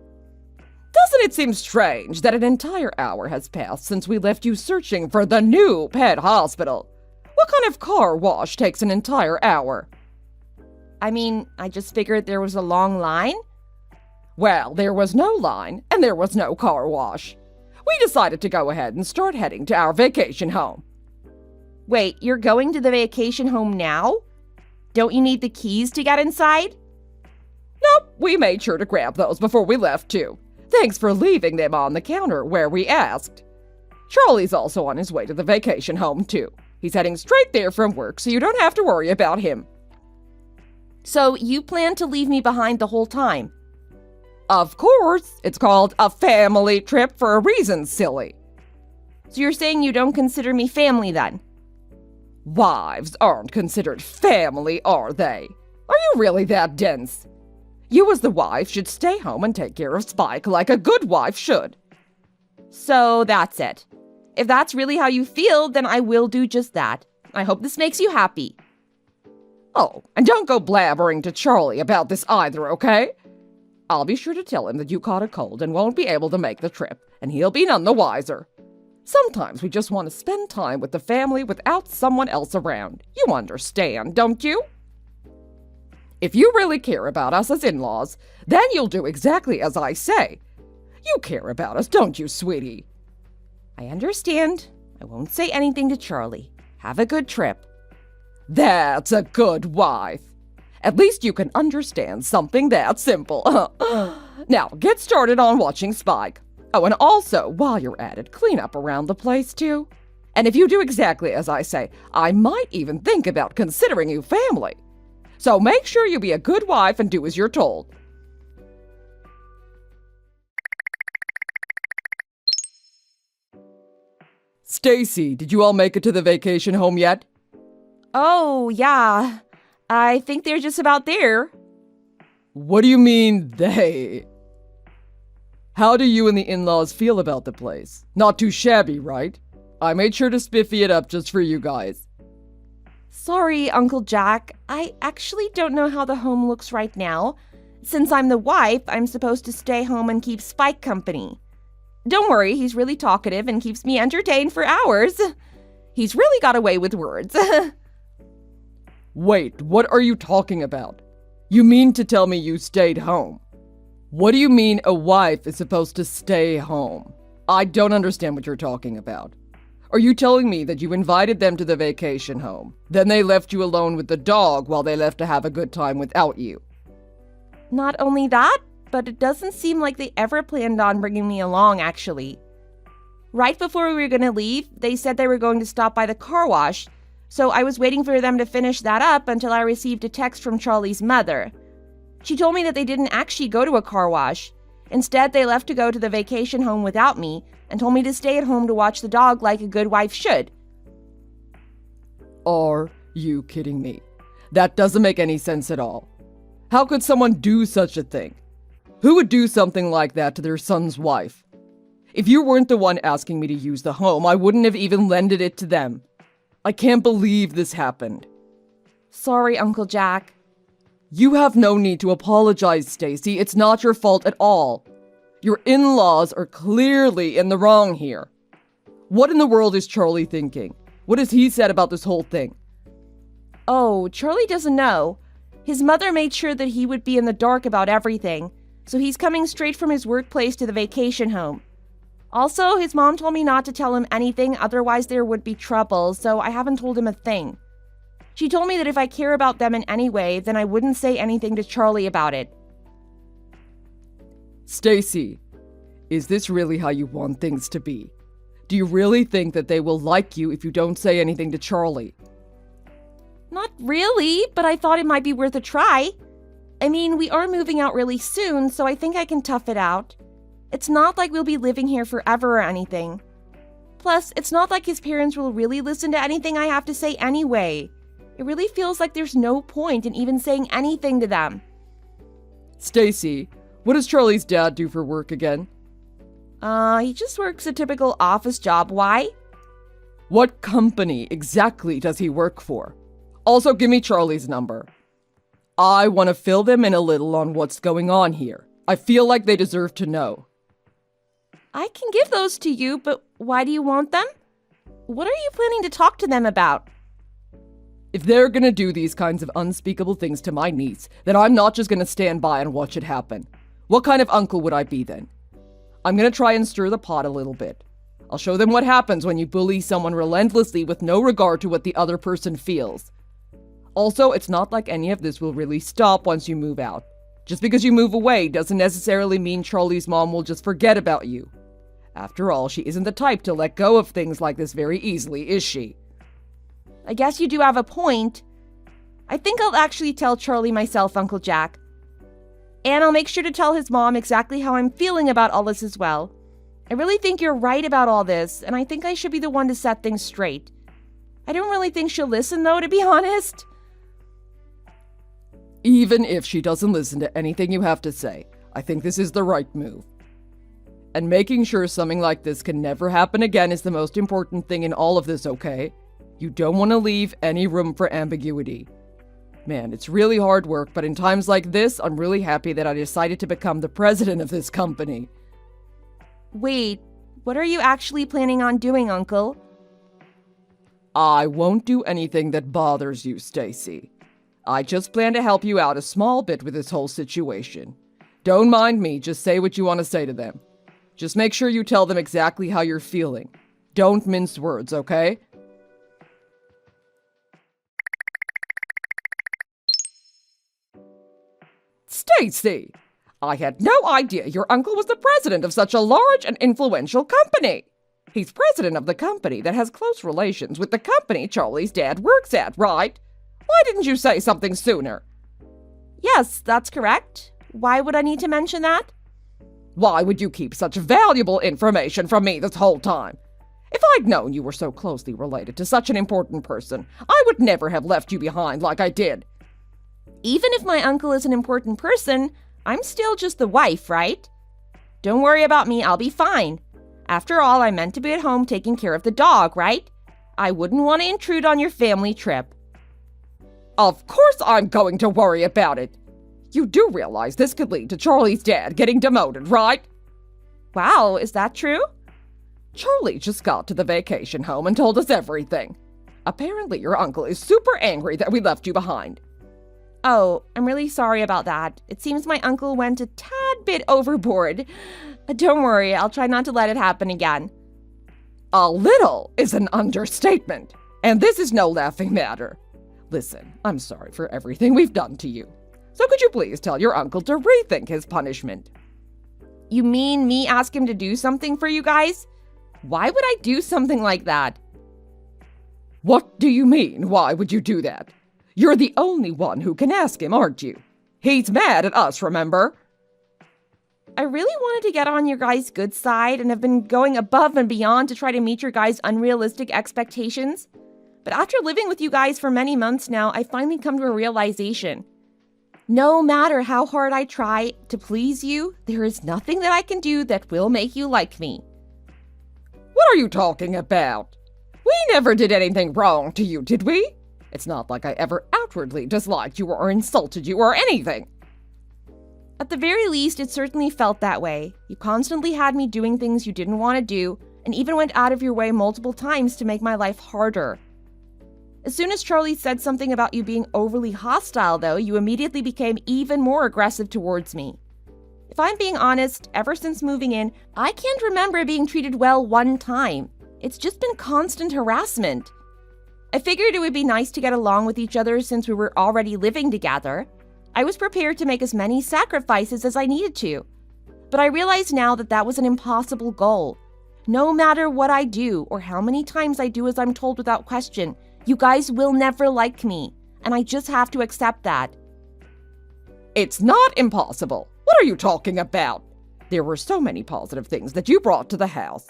Doesn't it seem strange that an entire hour has passed since we left you searching for the new pet hospital? What kind of car wash takes an entire hour? I mean, I just figured there was a long line. Well, there was no line, and there was no car wash. We decided to go ahead and start heading to our vacation home. Wait, you're going to the vacation home now? Don't you need the keys to get inside? Nope, we made sure to grab those before we left, too. Thanks for leaving them on the counter where we asked. Charlie's also on his way to the vacation home, too. He's heading straight there from work, so you don't have to worry about him. So you plan to leave me behind the whole time? Of course. It's called a family trip for a reason, silly. So you're saying you don't consider me family then? Wives aren't considered family, are they? Are you really that dense? You as the wife should stay home and take care of Spike like a good wife should. So that's it. If that's really how you feel, then I will do just that. I hope this makes you happy. Oh, and don't go blabbering to Charlie about this either, okay? I'll be sure to tell him that you caught a cold and won't be able to make the trip, and he'll be none the wiser. Sometimes we just want to spend time with the family without someone else around. You understand, don't you? If you really care about us as in-laws, then you'll do exactly as I say. You care about us, don't you, sweetie? I understand. I won't say anything to Charlie. Have a good trip. That's a good wife. At least you can understand something that simple. Now, get started on watching Spike. Oh, and also, while you're at it, clean up around the place, too. And if you do exactly as I say, I might even think about considering you family. So make sure you be a good wife and do as you're told. Stacy, did you all make it to the vacation home yet? Oh, yeah. I think they're just about there. What do you mean, they? How do you and the in-laws feel about the place? Not too shabby, right? I made sure to spiffy it up just for you guys. Sorry, Uncle Jack. I actually don't know how the home looks right now. Since I'm the wife, I'm supposed to stay home and keep Spike company. Don't worry, he's really talkative and keeps me entertained for hours. He's really got away with words. Wait, what are you talking about? You mean to tell me you stayed home? What do you mean a wife is supposed to stay home? I don't understand what you're talking about. Are you telling me that you invited them to the vacation home, then they left you alone with the dog while they left to have a good time without you? Not only that, but it doesn't seem like they ever planned on bringing me along, actually. Right before we were going to leave, they said they were going to stop by the car wash, so I was waiting for them to finish that up until I received a text from Charlie's mother. She told me that they didn't actually go to a car wash. Instead, they left to go to the vacation home without me and told me to stay at home to watch the dog like a good wife should. Are you kidding me? That doesn't make any sense at all. How could someone do such a thing? Who would do something like that to their son's wife? If you weren't the one asking me to use the home, I wouldn't have even lended it to them. I can't believe this happened. Sorry, Uncle Jack. You have no need to apologize, Stacy. It's not your fault at all. Your in-laws are clearly in the wrong here. What in the world is Charlie thinking? What has he said about this whole thing? Oh, Charlie doesn't know. His mother made sure that he would be in the dark about everything, so he's coming straight from his workplace to the vacation home. Also, his mom told me not to tell him anything, otherwise there would be trouble, so I haven't told him a thing. She told me that if I care about them in any way, then I wouldn't say anything to Charlie about it. Stacy, is this really how you want things to be? Do you really think that they will like you if you don't say anything to Charlie? Not really, but I thought it might be worth a try. I mean, we are moving out really soon, so I think I can tough it out. It's not like we'll be living here forever or anything. Plus, it's not like his parents will really listen to anything I have to say anyway. It really feels like there's no point in even saying anything to them. Stacy, what does Charlie's dad do for work again? He just works a typical office job. Why? What company exactly does he work for? Also, give me Charlie's number. I want to fill them in a little on what's going on here. I feel like they deserve to know. I can give those to you, but why do you want them? What are you planning to talk to them about? If they're gonna do these kinds of unspeakable things to my niece, then I'm not just gonna stand by and watch it happen. What kind of uncle would I be then? I'm gonna try and stir the pot a little bit. I'll show them what happens when you bully someone relentlessly with no regard to what the other person feels. Also, it's not like any of this will really stop once you move out. Just because you move away doesn't necessarily mean Charlie's mom will just forget about you. After all, she isn't the type to let go of things like this very easily, is she? I guess you do have a point. I think I'll actually tell Charlie myself, Uncle Jack. And I'll make sure to tell his mom exactly how I'm feeling about all this as well. I really think you're right about all this, and I think I should be the one to set things straight. I don't really think she'll listen, though, to be honest. Even if she doesn't listen to anything you have to say, I think this is the right move. And making sure something like this can never happen again is the most important thing in all of this, okay? You don't want to leave any room for ambiguity. Man, it's really hard work, but in times like this, I'm really happy that I decided to become the president of this company. Wait, what are you actually planning on doing, Uncle? I won't do anything that bothers you, Stacy. I just plan to help you out a small bit with this whole situation. Don't mind me, just say what you want to say to them. Just make sure you tell them exactly how you're feeling. Don't mince words, okay? Stacy! I had no idea your uncle was the president of such a large and influential company. He's president of the company that has close relations with the company Charlie's dad works at, right? Why didn't you say something sooner? Yes, that's correct. Why would I need to mention that? Why would you keep such valuable information from me this whole time? If I'd known you were so closely related to such an important person, I would never have left you behind like I did. Even if my uncle is an important person, I'm still just the wife, right? Don't worry about me, I'll be fine. After all, I meant to be at home taking care of the dog, right? I wouldn't want to intrude on your family trip. Of course I'm going to worry about it. You do realize this could lead to Charlie's dad getting demoted, right? Wow, is that true? Charlie just got to the vacation home and told us everything. Apparently your uncle is super angry that we left you behind. Oh, I'm really sorry about that. It seems my uncle went a tad bit overboard. Don't worry, I'll try not to let it happen again. A little is an understatement, and this is no laughing matter. Listen, I'm sorry for everything we've done to you. So could you please tell your uncle to rethink his punishment? You mean me ask him to do something for you guys? Why would I do something like that? What do you mean, why would you do that? You're the only one who can ask him, aren't you? He's mad at us, remember? I really wanted to get on your guys' good side and have been going above and beyond to try to meet your guys' unrealistic expectations. But after living with you guys for many months now, I finally come to a realization. No matter how hard I try to please you, there is nothing that I can do that will make you like me. What are you talking about? We never did anything wrong to you, did we? It's not like I ever outwardly disliked you or insulted you or anything. At the very least, it certainly felt that way. You constantly had me doing things you didn't want to do, and even went out of your way multiple times to make my life harder. As soon as Charlie said something about you being overly hostile, though, you immediately became even more aggressive towards me. If I'm being honest, ever since moving in, I can't remember being treated well one time. It's just been constant harassment. I figured it would be nice to get along with each other since we were already living together. I was prepared to make as many sacrifices as I needed to. But I realize now that that was an impossible goal. No matter what I do or how many times I do as I'm told without question, you guys will never like me, and I just have to accept that. It's not impossible. What are you talking about? There were so many positive things that you brought to the house.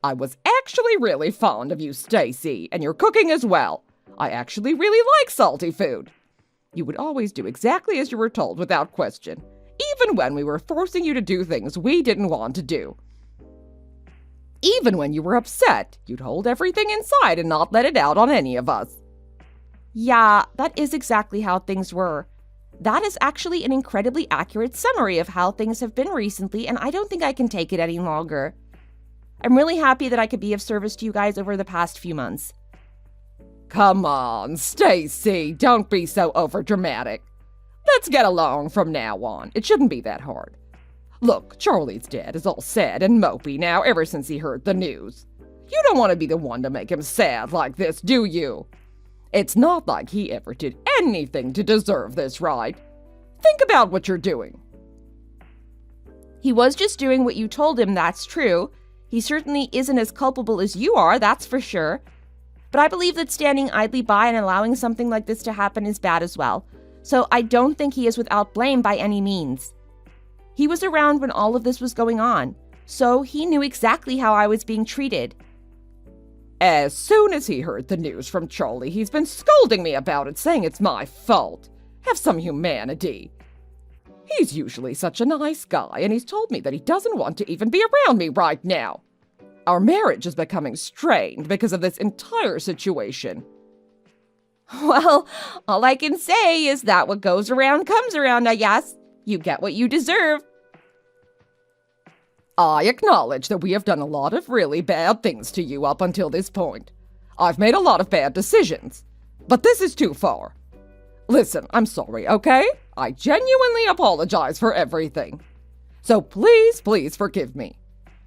I was actually really fond of you, Stacy, and your cooking as well. I actually really like salty food. You would always do exactly as you were told without question, even when we were forcing you to do things we didn't want to do. Even when you were upset, you'd hold everything inside and not let it out on any of us. Yeah, that is exactly how things were. That is actually an incredibly accurate summary of how things have been recently, and I don't think I can take it any longer. I'm really happy that I could be of service to you guys over the past few months. come on, Stacy, don't be so overdramatic. Let's get along from now on. It shouldn't be that hard. Look, Charlie's dad is all sad and mopey now ever since he heard the news. You don't want to be the one to make him sad like this, do you? It's not like he ever did anything to deserve this, right? Think about what you're doing. He was just doing what you told him, that's true. He certainly isn't as culpable as you are, that's for sure. But I believe that standing idly by and allowing something like this to happen is bad as well. So I don't think he is without blame by any means. He was around when all of this was going on, so he knew exactly how I was being treated. As soon as he heard the news from Charlie, he's been scolding me about it, saying it's my fault. Have some humanity. He's usually such a nice guy, and he's told me that he doesn't want to even be around me right now. Our marriage is becoming strained because of this entire situation. Well, all I can say is that what goes around comes around, I guess. You get what you deserve. I acknowledge that we have done a lot of really bad things to you up until this point. I've made a lot of bad decisions, but this is too far. Listen, I'm sorry, okay? I genuinely apologize for everything. So please, please forgive me.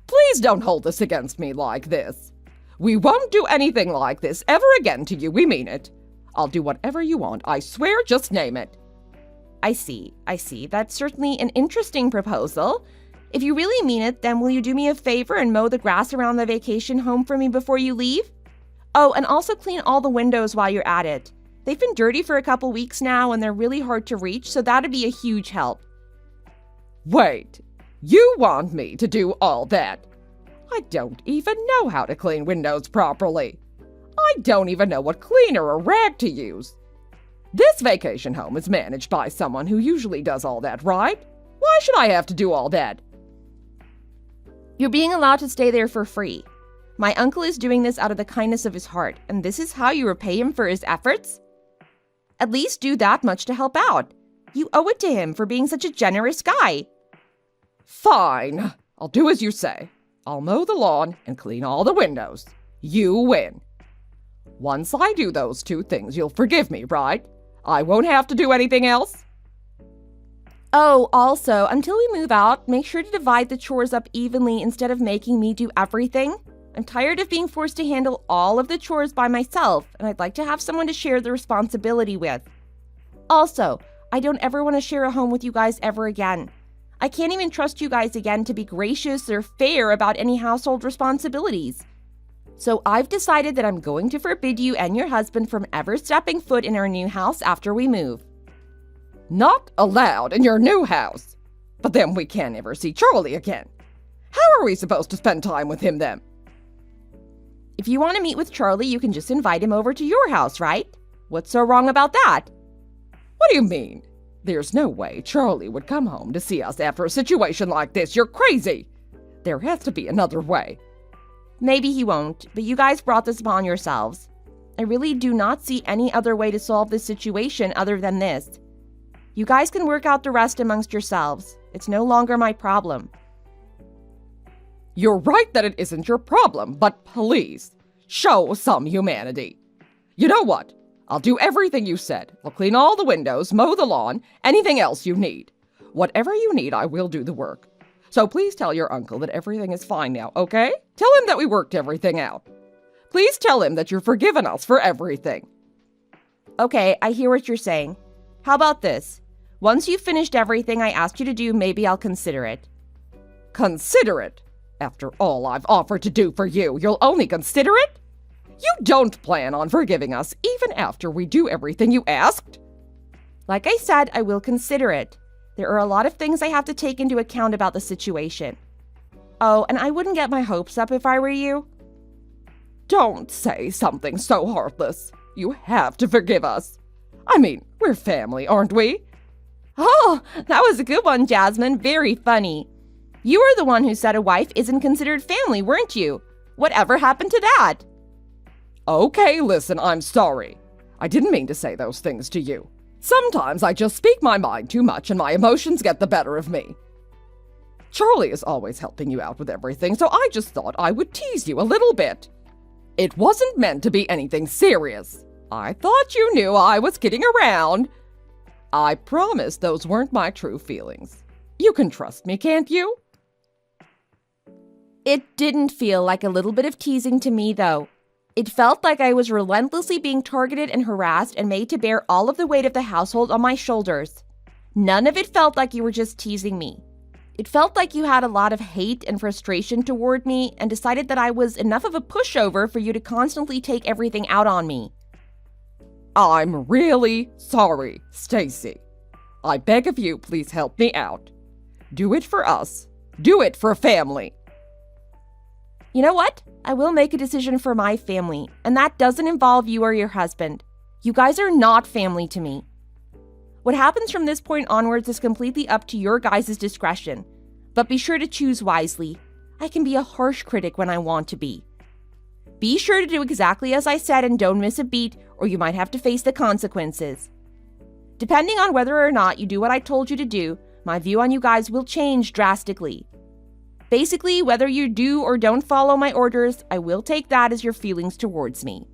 Please don't hold this against me like this. We won't do anything like this ever again to you, we mean it. I'll do whatever you want, I swear, just name it. I see. That's certainly an interesting proposal. If you really mean it, then will you do me a favor and mow the grass around the vacation home for me before you leave? Oh, and also clean all the windows while you're at it. They've been dirty for a couple weeks now and they're really hard to reach, so that'd be a huge help. Wait, you want me to do all that? I don't even know how to clean windows properly. I don't even know what cleaner or rag to use. This vacation home is managed by someone who usually does all that, right? Why should I have to do all that? You're being allowed to stay there for free. My uncle is doing this out of the kindness of his heart, and this is how you repay him for his efforts? At least do that much to help out. You owe it to him for being such a generous guy. Fine. I'll do as you say. I'll mow the lawn and clean all the windows. You win. Once I do those two things, you'll forgive me, right? I won't have to do anything else? Oh, also, until we move out, make sure to divide the chores up evenly instead of making me do everything. I'm tired of being forced to handle all of the chores by myself, and I'd like to have someone to share the responsibility with. Also, I don't ever want to share a home with you guys ever again. I can't even trust you guys again to be gracious or fair about any household responsibilities. So I've decided that I'm going to forbid you and your husband from ever stepping foot in our new house after we move. Not allowed in your new house. But then we can't ever see Charlie again. How are we supposed to spend time with him then? If you want to meet with Charlie, you can just invite him over to your house, right? What's so wrong about that? What do you mean? There's no way Charlie would come home to see us after a situation like this. You're crazy. There has to be another way. Maybe he won't, but you guys brought this upon yourselves. I really do not see any other way to solve this situation other than this. You guys can work out the rest amongst yourselves. It's no longer my problem. You're right that it isn't your problem, but please, show some humanity. You know what? I'll do everything you said. I'll clean all the windows, mow the lawn, anything else you need. Whatever you need, I will do the work. So please tell your uncle that everything is fine now, okay? Tell him that we worked everything out. Please tell him that you've forgiven us for everything. Okay, I hear what you're saying. How about this? Once you've finished everything I asked you to do, maybe I'll consider it. Consider it? After all I've offered to do for you, you'll only consider it? You don't plan on forgiving us even after we do everything you asked? Like I said, I will consider it. There are a lot of things I have to take into account about the situation. Oh, and I wouldn't get my hopes up if I were you. Don't say something so heartless. You have to forgive us. I mean, we're family, aren't we? Oh, that was a good one, Jasmine. Very funny. You were the one who said a wife isn't considered family, weren't you? Whatever happened to that? Okay, listen, I'm sorry. I didn't mean to say those things to you. Sometimes I just speak my mind too much and my emotions get the better of me. Charlie is always helping you out with everything, so I just thought I would tease you a little bit. It wasn't meant to be anything serious. I thought you knew I was kidding around. I promise those weren't my true feelings. You can trust me, can't you? It didn't feel like a little bit of teasing to me, though. It felt like I was relentlessly being targeted and harassed and made to bear all of the weight of the household on my shoulders. None of it felt like you were just teasing me. It felt like you had a lot of hate and frustration toward me and decided that I was enough of a pushover for you to constantly take everything out on me. I'm really sorry, Stacy. I beg of you, please help me out. Do it for us. Do it for family. You know what? I will make a decision for my family, and that doesn't involve you or your husband. You guys are not family to me. What happens from this point onwards is completely up to your guys' discretion, but be sure to choose wisely. I can be a harsh critic when I want to be. Be sure to do exactly as I said and don't miss a beat, or you might have to face the consequences. Depending on whether or not you do what I told you to do, my view on you guys will change drastically. Basically, whether you do or don't follow my orders, I will take that as your feelings towards me.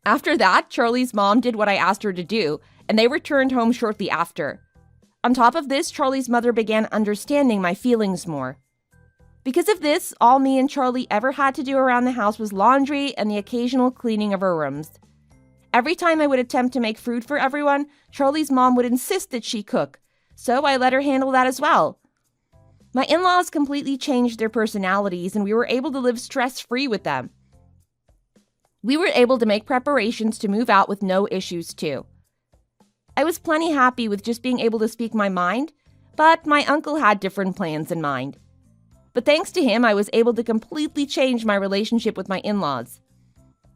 After that, Charlie's mom did what I asked her to do, and they returned home shortly after. On top of this, Charlie's mother began understanding my feelings more. Because of this, all me and Charlie ever had to do around the house was laundry and the occasional cleaning of our rooms. Every time I would attempt to make food for everyone, Charlie's mom would insist that she cook, so I let her handle that as well. My in-laws completely changed their personalities, and we were able to live stress-free with them. We were able to make preparations to move out with no issues too. I was plenty happy with just being able to speak my mind, but my uncle had different plans in mind. But thanks to him, I was able to completely change my relationship with my in-laws.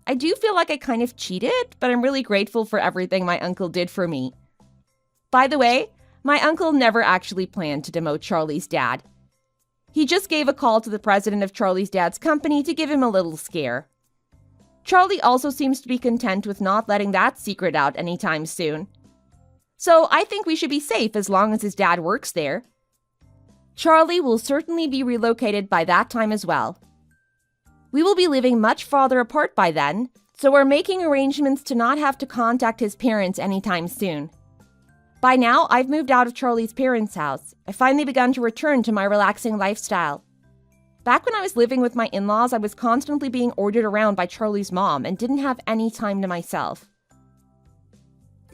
I do feel like I kind of cheated, but I'm really grateful for everything my uncle did for me. By the way, my uncle never actually planned to demote Charlie's dad. He just gave a call to the president of Charlie's dad's company to give him a little scare. Charlie also seems to be content with not letting that secret out anytime soon. So I think we should be safe as long as his dad works there. Charlie will certainly be relocated by that time as well. We will be living much farther apart by then, so we're making arrangements to not have to contact his parents anytime soon. By now, I've moved out of Charlie's parents' house. I've finally begun to return to my relaxing lifestyle. Back when I was living with my in-laws, I was constantly being ordered around by Charlie's mom and didn't have any time to myself.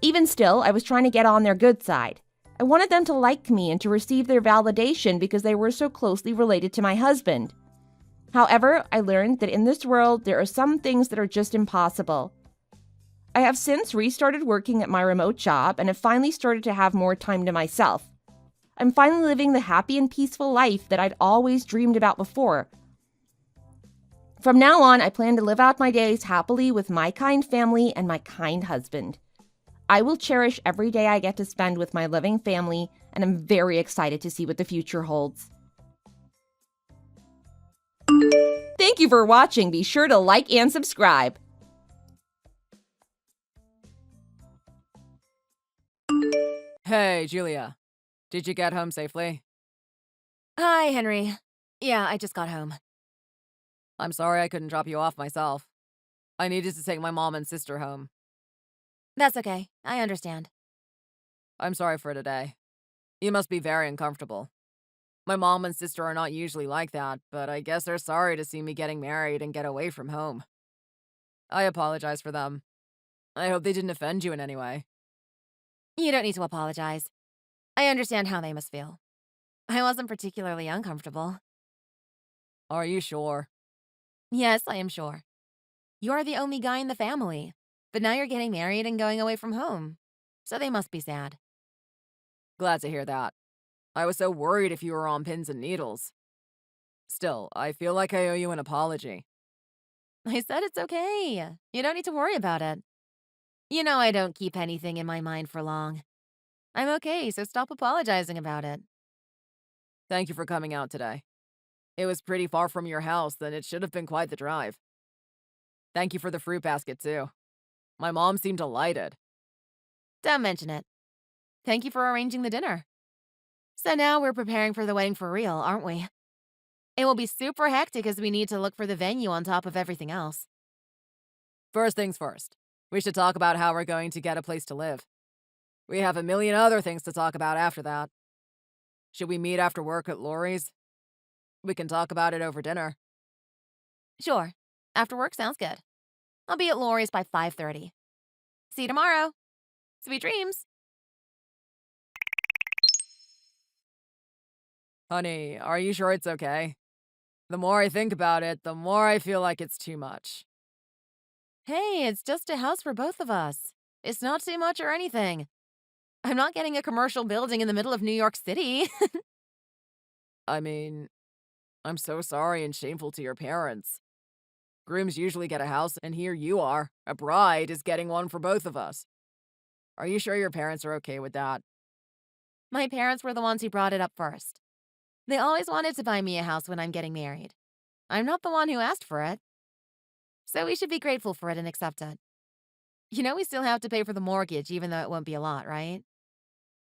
Even still, I was trying to get on their good side. I wanted them to like me and to receive their validation because they were so closely related to my husband. However, I learned that in this world, there are some things that are just impossible. I have since restarted working at my remote job and have finally started to have more time to myself. I'm finally living the happy and peaceful life that I'd always dreamed about before. From now on, I plan to live out my days happily with my kind family and my kind husband. I will cherish every day I get to spend with my loving family, and I'm very excited to see what the future holds. Thank you for watching. Be sure to like and subscribe. Hey, Julia. Did you get home safely? Hi, Henry. Yeah, I just got home. I'm sorry I couldn't drop you off myself. I needed to take my mom and sister home. That's okay. I understand. I'm sorry for today. You must be very uncomfortable. My mom and sister are not usually like that, but I guess they're sorry to see me getting married and get away from home. I apologize for them. I hope they didn't offend you in any way. You don't need to apologize. I understand how they must feel. I wasn't particularly uncomfortable. Are you sure? Yes, I am sure. You're the only guy in the family, but now you're getting married and going away from home, so they must be sad. Glad to hear that. I was so worried if you were on pins and needles. Still, I feel like I owe you an apology. I said it's okay. You don't need to worry about it. You know I don't keep anything in my mind for long. I'm okay, so stop apologizing about it. Thank you for coming out today. It was pretty far from your house, and it should have been quite the drive. Thank you for the fruit basket, too. My mom seemed delighted. Don't mention it. Thank you for arranging the dinner. So now we're preparing for the wedding for real, aren't we? It will be super hectic as we need to look for the venue on top of everything else. First things first, we should talk about how we're going to get a place to live. We have a million other things to talk about after that. Should we meet after work at Lori's? We can talk about it over dinner. Sure. After work sounds good. I'll be at Lori's by 5:30. See you tomorrow. Sweet dreams. Honey, are you sure it's okay? The more I think about it, the more I feel like it's too much. Hey, it's just a house for both of us. It's not too much or anything. I'm not getting a commercial building in the middle of New York City. I mean, I'm so sorry and shameful to your parents. Grooms usually get a house, and here you are. A bride is getting one for both of us. Are you sure your parents are okay with that? My parents were the ones who brought it up first. They always wanted to buy me a house when I'm getting married. I'm not the one who asked for it. So we should be grateful for it and accept it. You know we still have to pay for the mortgage even though it won't be a lot, right?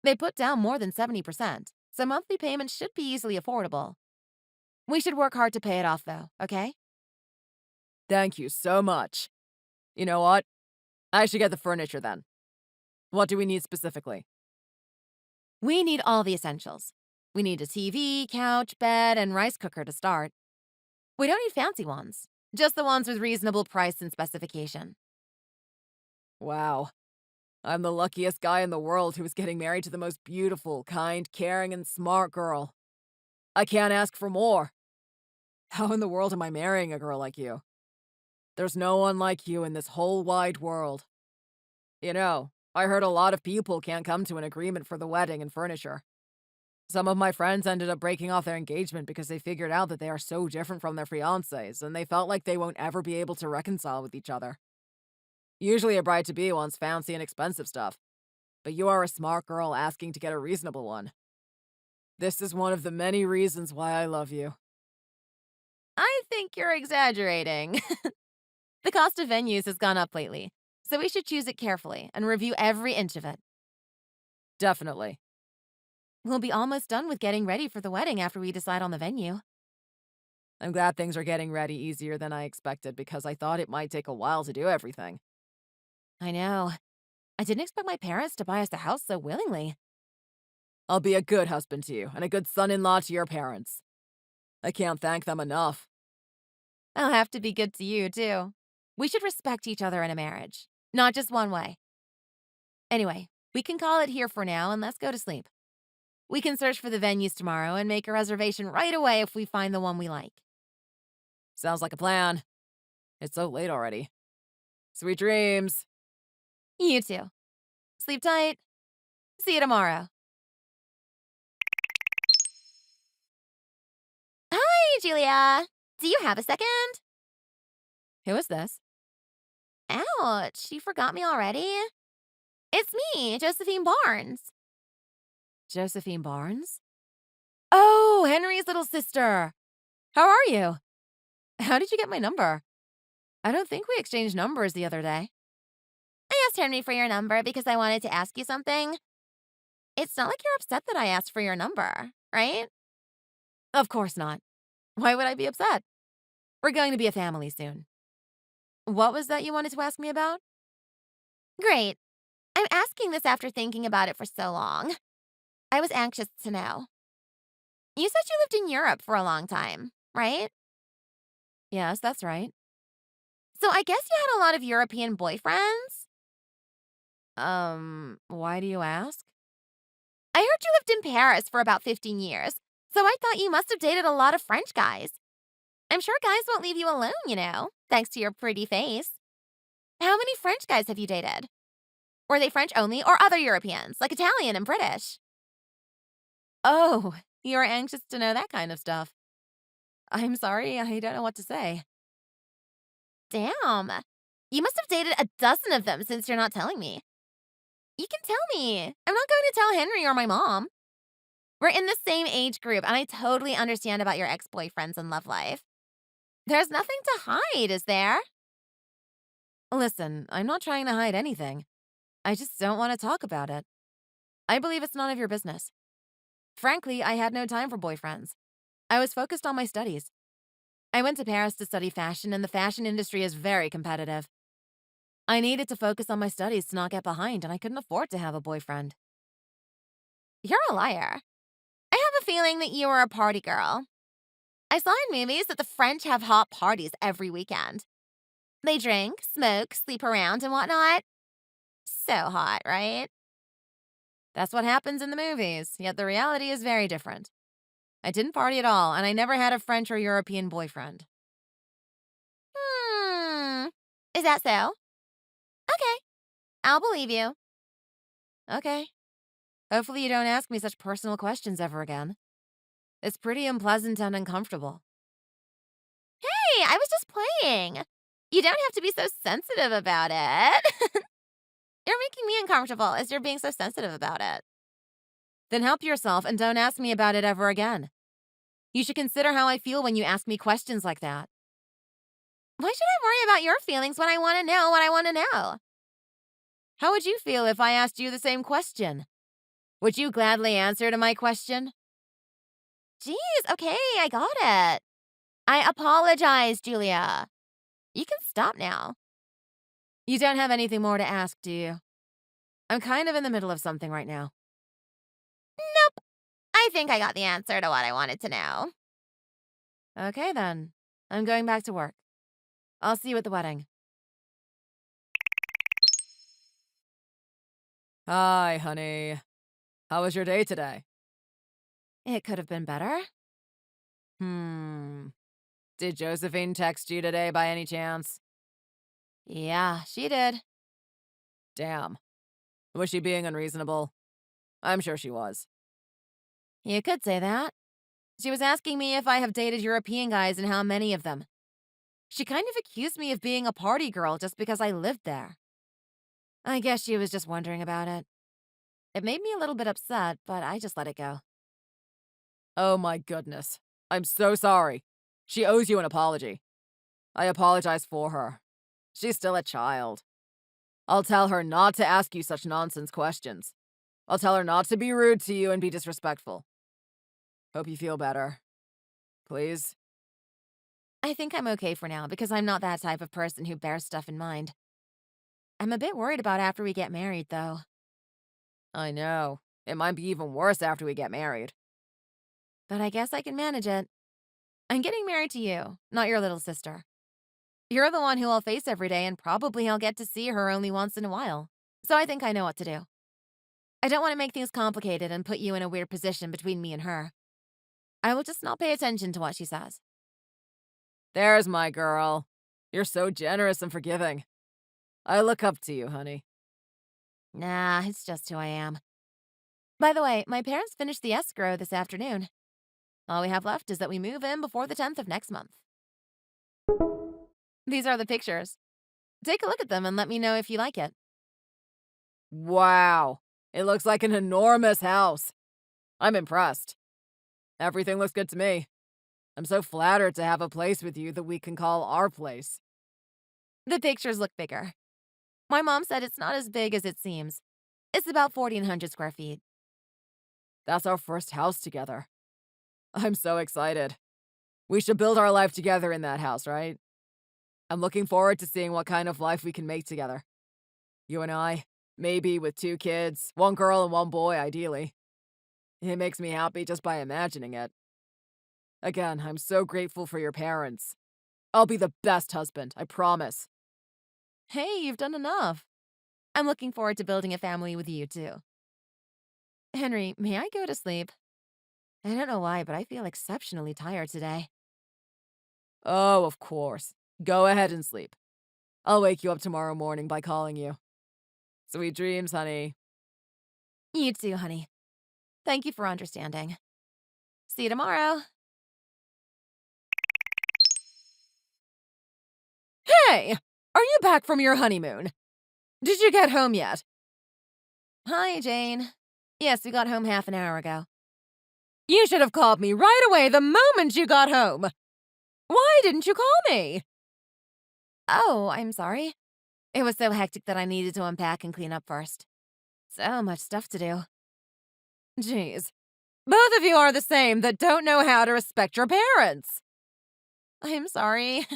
They put down more than 70%, so monthly payments should be easily affordable. We should work hard to pay it off though, okay? Thank you so much. You know what? I should get the furniture then. What do we need specifically? We need all the essentials. We need a TV, couch, bed, and rice cooker to start. We don't need fancy ones, just the ones with reasonable price and specification. Wow. I'm the luckiest guy in the world who is getting married to the most beautiful, kind, caring, and smart girl. I can't ask for more. How in the world am I marrying a girl like you? There's no one like you in this whole wide world. You know, I heard a lot of people can't come to an agreement for the wedding and furniture. Some of my friends ended up breaking off their engagement because they figured out that they are so different from their fiancés, and they felt like they won't ever be able to reconcile with each other. Usually a bride-to-be wants fancy and expensive stuff, but you are a smart girl asking to get a reasonable one. This is one of the many reasons why I love you. I think you're exaggerating. The cost of venues has gone up lately, so we should choose it carefully and review every inch of it. Definitely. We'll be almost done with getting ready for the wedding after we decide on the venue. I'm glad things are getting ready easier than I expected because I thought it might take a while to do everything. I know. I didn't expect my parents to buy us a house so willingly. I'll be a good husband to you and a good son-in-law to your parents. I can't thank them enough. I'll have to be good to you, too. We should respect each other in a marriage, not just one way. Anyway, we can call it here for now and let's go to sleep. We can search for the venues tomorrow and make a reservation right away if we find the one we like. Sounds like a plan. It's so late already. Sweet dreams. You too. Sleep tight. See you tomorrow. Hi, Julia. Do you have a second? Who is this? Ouch, you forgot me already? It's me, Josephine Barnes. Josephine Barnes? Oh, Henry's little sister. How are you? How did you get my number? I don't think we exchanged numbers the other day. I asked Henry for your number because I wanted to ask you something. It's not like you're upset that I asked for your number, right? Of course not. Why would I be upset? We're going to be a family soon. What was that you wanted to ask me about? Great. I'm asking this after thinking about it for so long. I was anxious to know. You said you lived in Europe for a long time, right? Yes, that's right. So I guess you had a lot of European boyfriends? Why do you ask? I heard you lived in Paris for about 15 years, so I thought you must have dated a lot of French guys. I'm sure guys won't leave you alone, you know, thanks to your pretty face. How many French guys have you dated? Were they French only or other Europeans, like Italian and British? Oh, you're anxious to know that kind of stuff. I'm sorry, I don't know what to say. Damn. You must have dated a dozen of them since you're not telling me. You can tell me. I'm not going to tell Henry or my mom. We're in the same age group, and I totally understand about your ex-boyfriends and love life. There's nothing to hide, is there? Listen, I'm not trying to hide anything. I just don't want to talk about it. I believe it's none of your business. Frankly, I had no time for boyfriends. I was focused on my studies. I went to Paris to study fashion, and the fashion industry is very competitive. I needed to focus on my studies to not get behind, and I couldn't afford to have a boyfriend. You're a liar. I have a feeling that you were a party girl. I saw in movies that the French have hot parties every weekend. They drink, smoke, sleep around, and whatnot. So hot, right? That's what happens in the movies, yet the reality is very different. I didn't party at all, and I never had a French or European boyfriend. Is that so? Okay, I'll believe you. Okay. Hopefully you don't ask me such personal questions ever again. It's pretty unpleasant and uncomfortable. Hey, I was just playing. You don't have to be so sensitive about it. You're making me uncomfortable as you're being so sensitive about it. Then help yourself and don't ask me about it ever again. You should consider how I feel when you ask me questions like that. Why should I worry about your feelings when I want to know what I want to know? How would you feel if I asked you the same question? Would you gladly answer to my question? Jeez, okay, I got it. I apologize, Julia. You can stop now. You don't have anything more to ask, do you? I'm kind of in the middle of something right now. Nope. I think I got the answer to what I wanted to know. Okay, then. I'm going back to work. I'll see you at the wedding. Hi, honey. How was your day today? It could have been better. Did Josephine text you today by any chance? Yeah, she did. Damn. Was she being unreasonable? I'm sure she was. You could say that. She was asking me if I have dated European guys and how many of them. She kind of accused me of being a party girl just because I lived there. I guess she was just wondering about it. It made me a little bit upset, but I just let it go. Oh my goodness. I'm so sorry. She owes you an apology. I apologize for her. She's still a child. I'll tell her not to ask you such nonsense questions. I'll tell her not to be rude to you and be disrespectful. Hope you feel better. Please? I think I'm okay for now because I'm not that type of person who bears stuff in mind. I'm a bit worried about after we get married, though. I know. It might be even worse after we get married. But I guess I can manage it. I'm getting married to you, not your little sister. You're the one who I'll face every day, and probably I'll get to see her only once in a while. So I think I know what to do. I don't want to make things complicated and put you in a weird position between me and her. I will just not pay attention to what she says. There's my girl. You're so generous and forgiving. I look up to you, honey. Nah, it's just who I am. By the way, my parents finished the escrow this afternoon. All we have left is that we move in before the 10th of next month. These are the pictures. Take a look at them and let me know if you like it. Wow. It looks like an enormous house. I'm impressed. Everything looks good to me. I'm so flattered to have a place with you that we can call our place. The pictures look bigger. My mom said it's not as big as it seems. It's about 1,400 square feet. That's our first house together. I'm so excited. We should build our life together in that house, right? I'm looking forward to seeing what kind of life we can make together. You and I, maybe with 2 kids, 1 girl and 1 boy, ideally. It makes me happy just by imagining it. Again, I'm so grateful for your parents. I'll be the best husband, I promise. Hey, you've done enough. I'm looking forward to building a family with you, too. Henry, may I go to sleep? I don't know why, but I feel exceptionally tired today. Oh, of course. Go ahead and sleep. I'll wake you up tomorrow morning by calling you. Sweet dreams, honey. You too, honey. Thank you for understanding. See you tomorrow. Hey! Are you back from your honeymoon? Did you get home yet? Hi, Jane. Yes, we got home half an hour ago. You should have called me right away the moment you got home. Why didn't you call me? Oh, I'm sorry. It was so hectic that I needed to unpack and clean up first. So much stuff to do. Jeez. Both of you are the same that don't know how to respect your parents. I'm sorry.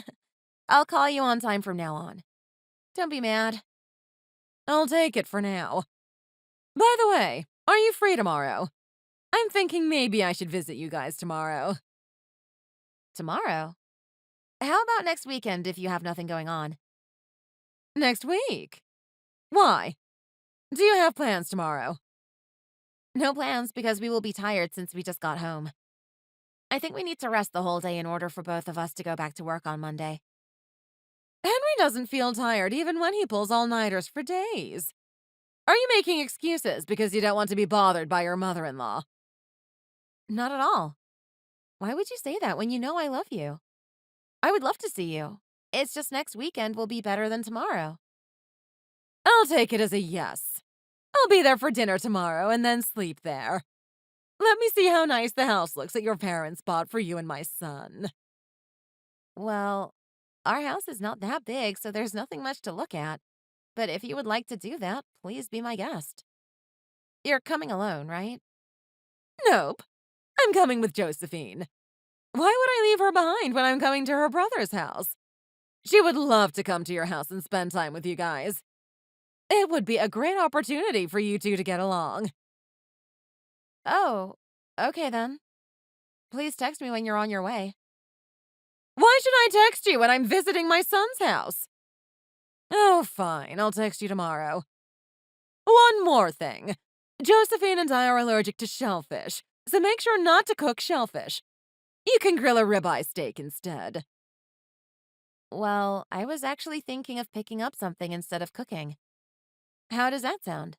I'll call you on time from now on. Don't be mad. I'll take it for now. By the way, are you free tomorrow? I'm thinking maybe I should visit you guys tomorrow. Tomorrow? How about next weekend if you have nothing going on? Next week? Why? Do you have plans tomorrow? No plans because we will be tired since we just got home. I think we need to rest the whole day in order for both of us to go back to work on Monday. Henry doesn't feel tired even when he pulls all-nighters for days. Are you making excuses because you don't want to be bothered by your mother-in-law? Not at all. Why would you say that when you know I love you? I would love to see you. It's just next weekend will be better than tomorrow. I'll take it as a yes. I'll be there for dinner tomorrow and then sleep there. Let me see how nice the house looks that your parents bought for you and my son. Well, our house is not that big, so there's nothing much to look at. But if you would like to do that, please be my guest. You're coming alone, right? Nope. I'm coming with Josephine. Why would I leave her behind when I'm coming to her brother's house? She would love to come to your house and spend time with you guys. It would be a great opportunity for you two to get along. Oh, okay then. Please text me when you're on your way. Why should I text you when I'm visiting my son's house? Oh, fine. I'll text you tomorrow. One more thing. Josephine and I are allergic to shellfish, so make sure not to cook shellfish. You can grill a ribeye steak instead. Well, I was actually thinking of picking up something instead of cooking. How does that sound?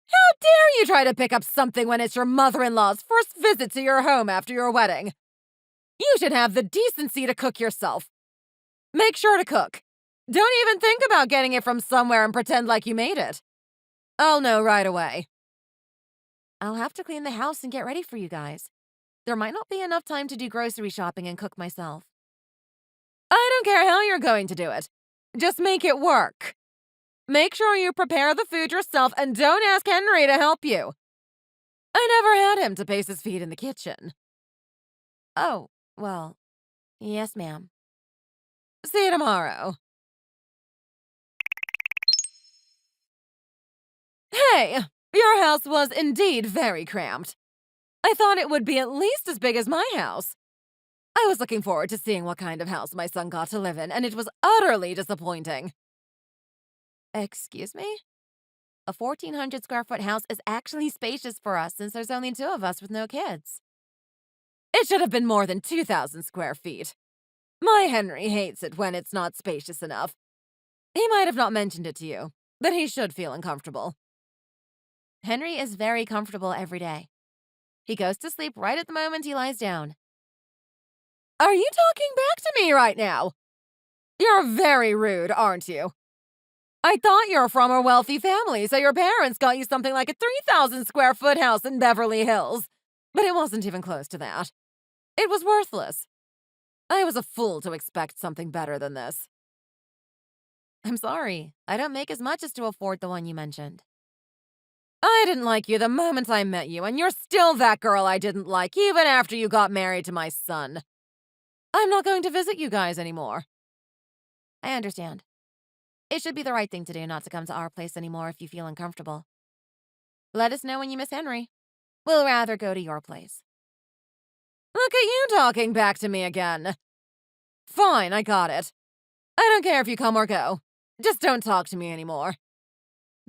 How dare you try to pick up something when it's your mother-in-law's first visit to your home after your wedding? You should have the decency to cook yourself. Make sure to cook. Don't even think about getting it from somewhere and pretend like you made it. I'll know right away. I'll have to clean the house and get ready for you guys. There might not be enough time to do grocery shopping and cook myself. I don't care how you're going to do it. Just make it work. Make sure you prepare the food yourself and don't ask Henry to help you. I never had him to pace his feet in the kitchen. Oh, well, yes, ma'am. See you tomorrow. Hey, your house was indeed very cramped. I thought it would be at least as big as my house. I was looking forward to seeing what kind of house my son got to live in, and it was utterly disappointing. Excuse me? A 1,400 square foot house is actually spacious for us since there's only 2 of us with no kids. It should have been more than 2,000 square feet. My Henry hates it when it's not spacious enough. He might have not mentioned it to you, but he should feel uncomfortable. Henry is very comfortable every day. He goes to sleep right at the moment he lies down. Are you talking back to me right now? You're very rude, aren't you? I thought you were from a wealthy family, so your parents got you something like a 3,000 square foot house in Beverly Hills. But it wasn't even close to that. It was worthless. I was a fool to expect something better than this. I'm sorry. I don't make as much as to afford the one you mentioned. I didn't like you the moment I met you, and you're still that girl I didn't like even after you got married to my son. I'm not going to visit you guys anymore. I understand. It should be the right thing to do not to come to our place anymore if you feel uncomfortable. Let us know when you miss Henry. We'll rather go to your place. Look at you talking back to me again. Fine, I got it. I don't care if you come or go. Just don't talk to me anymore.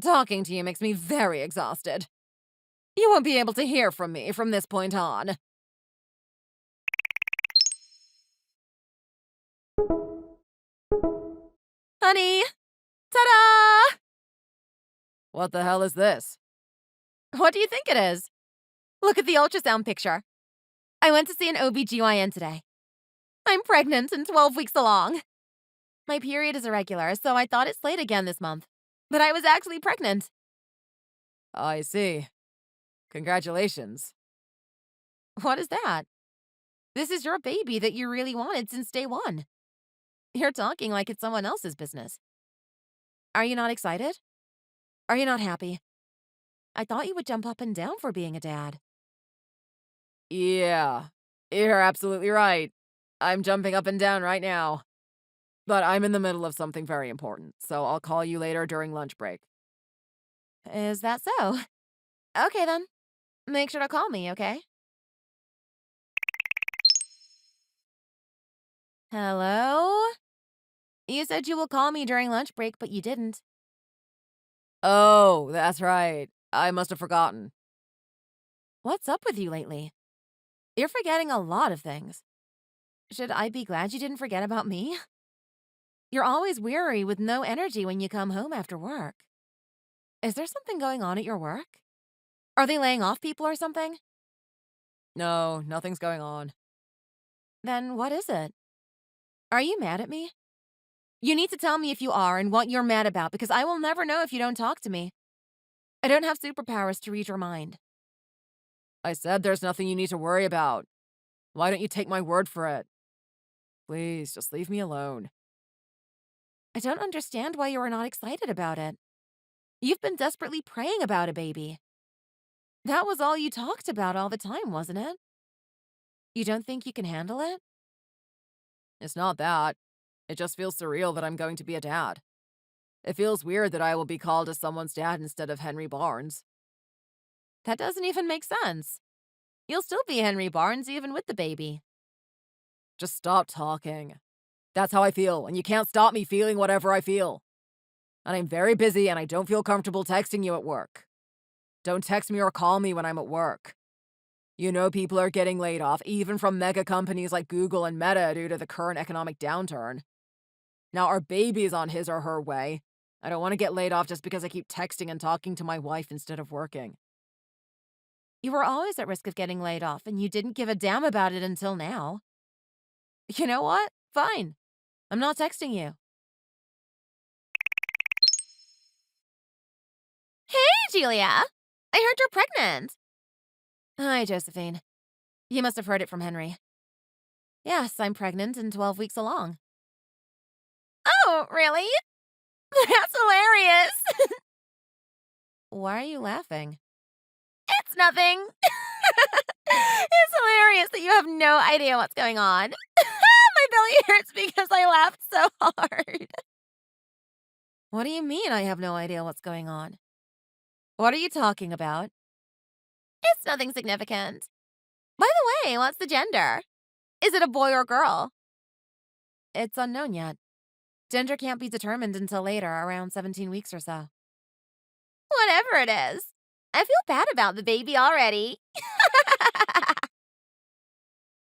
Talking to you makes me very exhausted. You won't be able to hear from me from this point on. Honey! Ta-da! What the hell is this? What do you think it is? Look at the ultrasound picture. I went to see an OB/GYN today. I'm pregnant and 12 weeks along. My period is irregular, so I thought it's late again this month. But I was actually pregnant. I see. Congratulations. What is that? This is your baby that you really wanted since day one. You're talking like it's someone else's business. Are you not excited? Are you not happy? I thought you would jump up and down for being a dad. Yeah, you're absolutely right. I'm jumping up and down right now. But I'm in the middle of something very important, so I'll call you later during lunch break. Is that so? Okay then. Make sure to call me, okay? Hello? You said you will call me during lunch break, but you didn't. Oh, that's right. I must have forgotten. What's up with you lately? You're forgetting a lot of things. Should I be glad you didn't forget about me? You're always weary with no energy when you come home after work. Is there something going on at your work? Are they laying off people or something? No, nothing's going on. Then what is it? Are you mad at me? You need to tell me if you are and what you're mad about because I will never know if you don't talk to me. I don't have superpowers to read your mind. I said there's nothing you need to worry about. Why don't you take my word for it? Please, just leave me alone. I don't understand why you are not excited about it. You've been desperately praying about a baby. That was all you talked about all the time, wasn't it? You don't think you can handle it? It's not that. It just feels surreal that I'm going to be a dad. It feels weird that I will be called as someone's dad instead of Henry Barnes. That doesn't even make sense. You'll still be Henry Barnes even with the baby. Just stop talking. That's how I feel, and you can't stop me feeling whatever I feel. And I'm very busy, and I don't feel comfortable texting you at work. Don't text me or call me when I'm at work. You know people are getting laid off, even from mega companies like Google and Meta due to the current economic downturn. Now our baby's on his or her way. I don't want to get laid off just because I keep texting and talking to my wife instead of working. You were always at risk of getting laid off, and you didn't give a damn about it until now. You know what? Fine. I'm not texting you. Hey, Julia! I heard you're pregnant. Hi, Josephine. You must have heard it from Henry. Yes, I'm pregnant and 12 weeks along. Oh, really? That's hilarious! Why are you laughing? It's nothing. It's hilarious that you have no idea what's going on. My belly hurts because I laughed so hard. What do you mean I have no idea what's going on? What are you talking about? It's nothing significant. By the way, what's the gender? Is it a boy or girl? It's unknown yet. Gender can't be determined until later, around 17 weeks or so. Whatever it is. I feel bad about the baby already.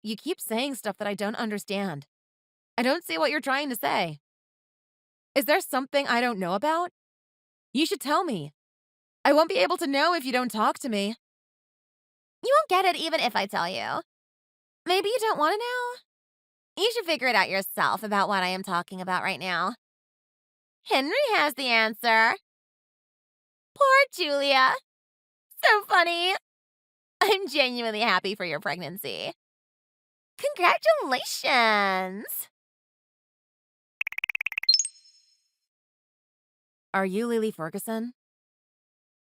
You keep saying stuff that I don't understand. I don't see what you're trying to say. Is there something I don't know about? You should tell me. I won't be able to know if you don't talk to me. You won't get it even if I tell you. Maybe you don't want to know? You should figure it out yourself about what I am talking about right now. Henry has the answer. Poor Julia. So funny. I'm genuinely happy for your pregnancy. Congratulations! Are you Lily Ferguson?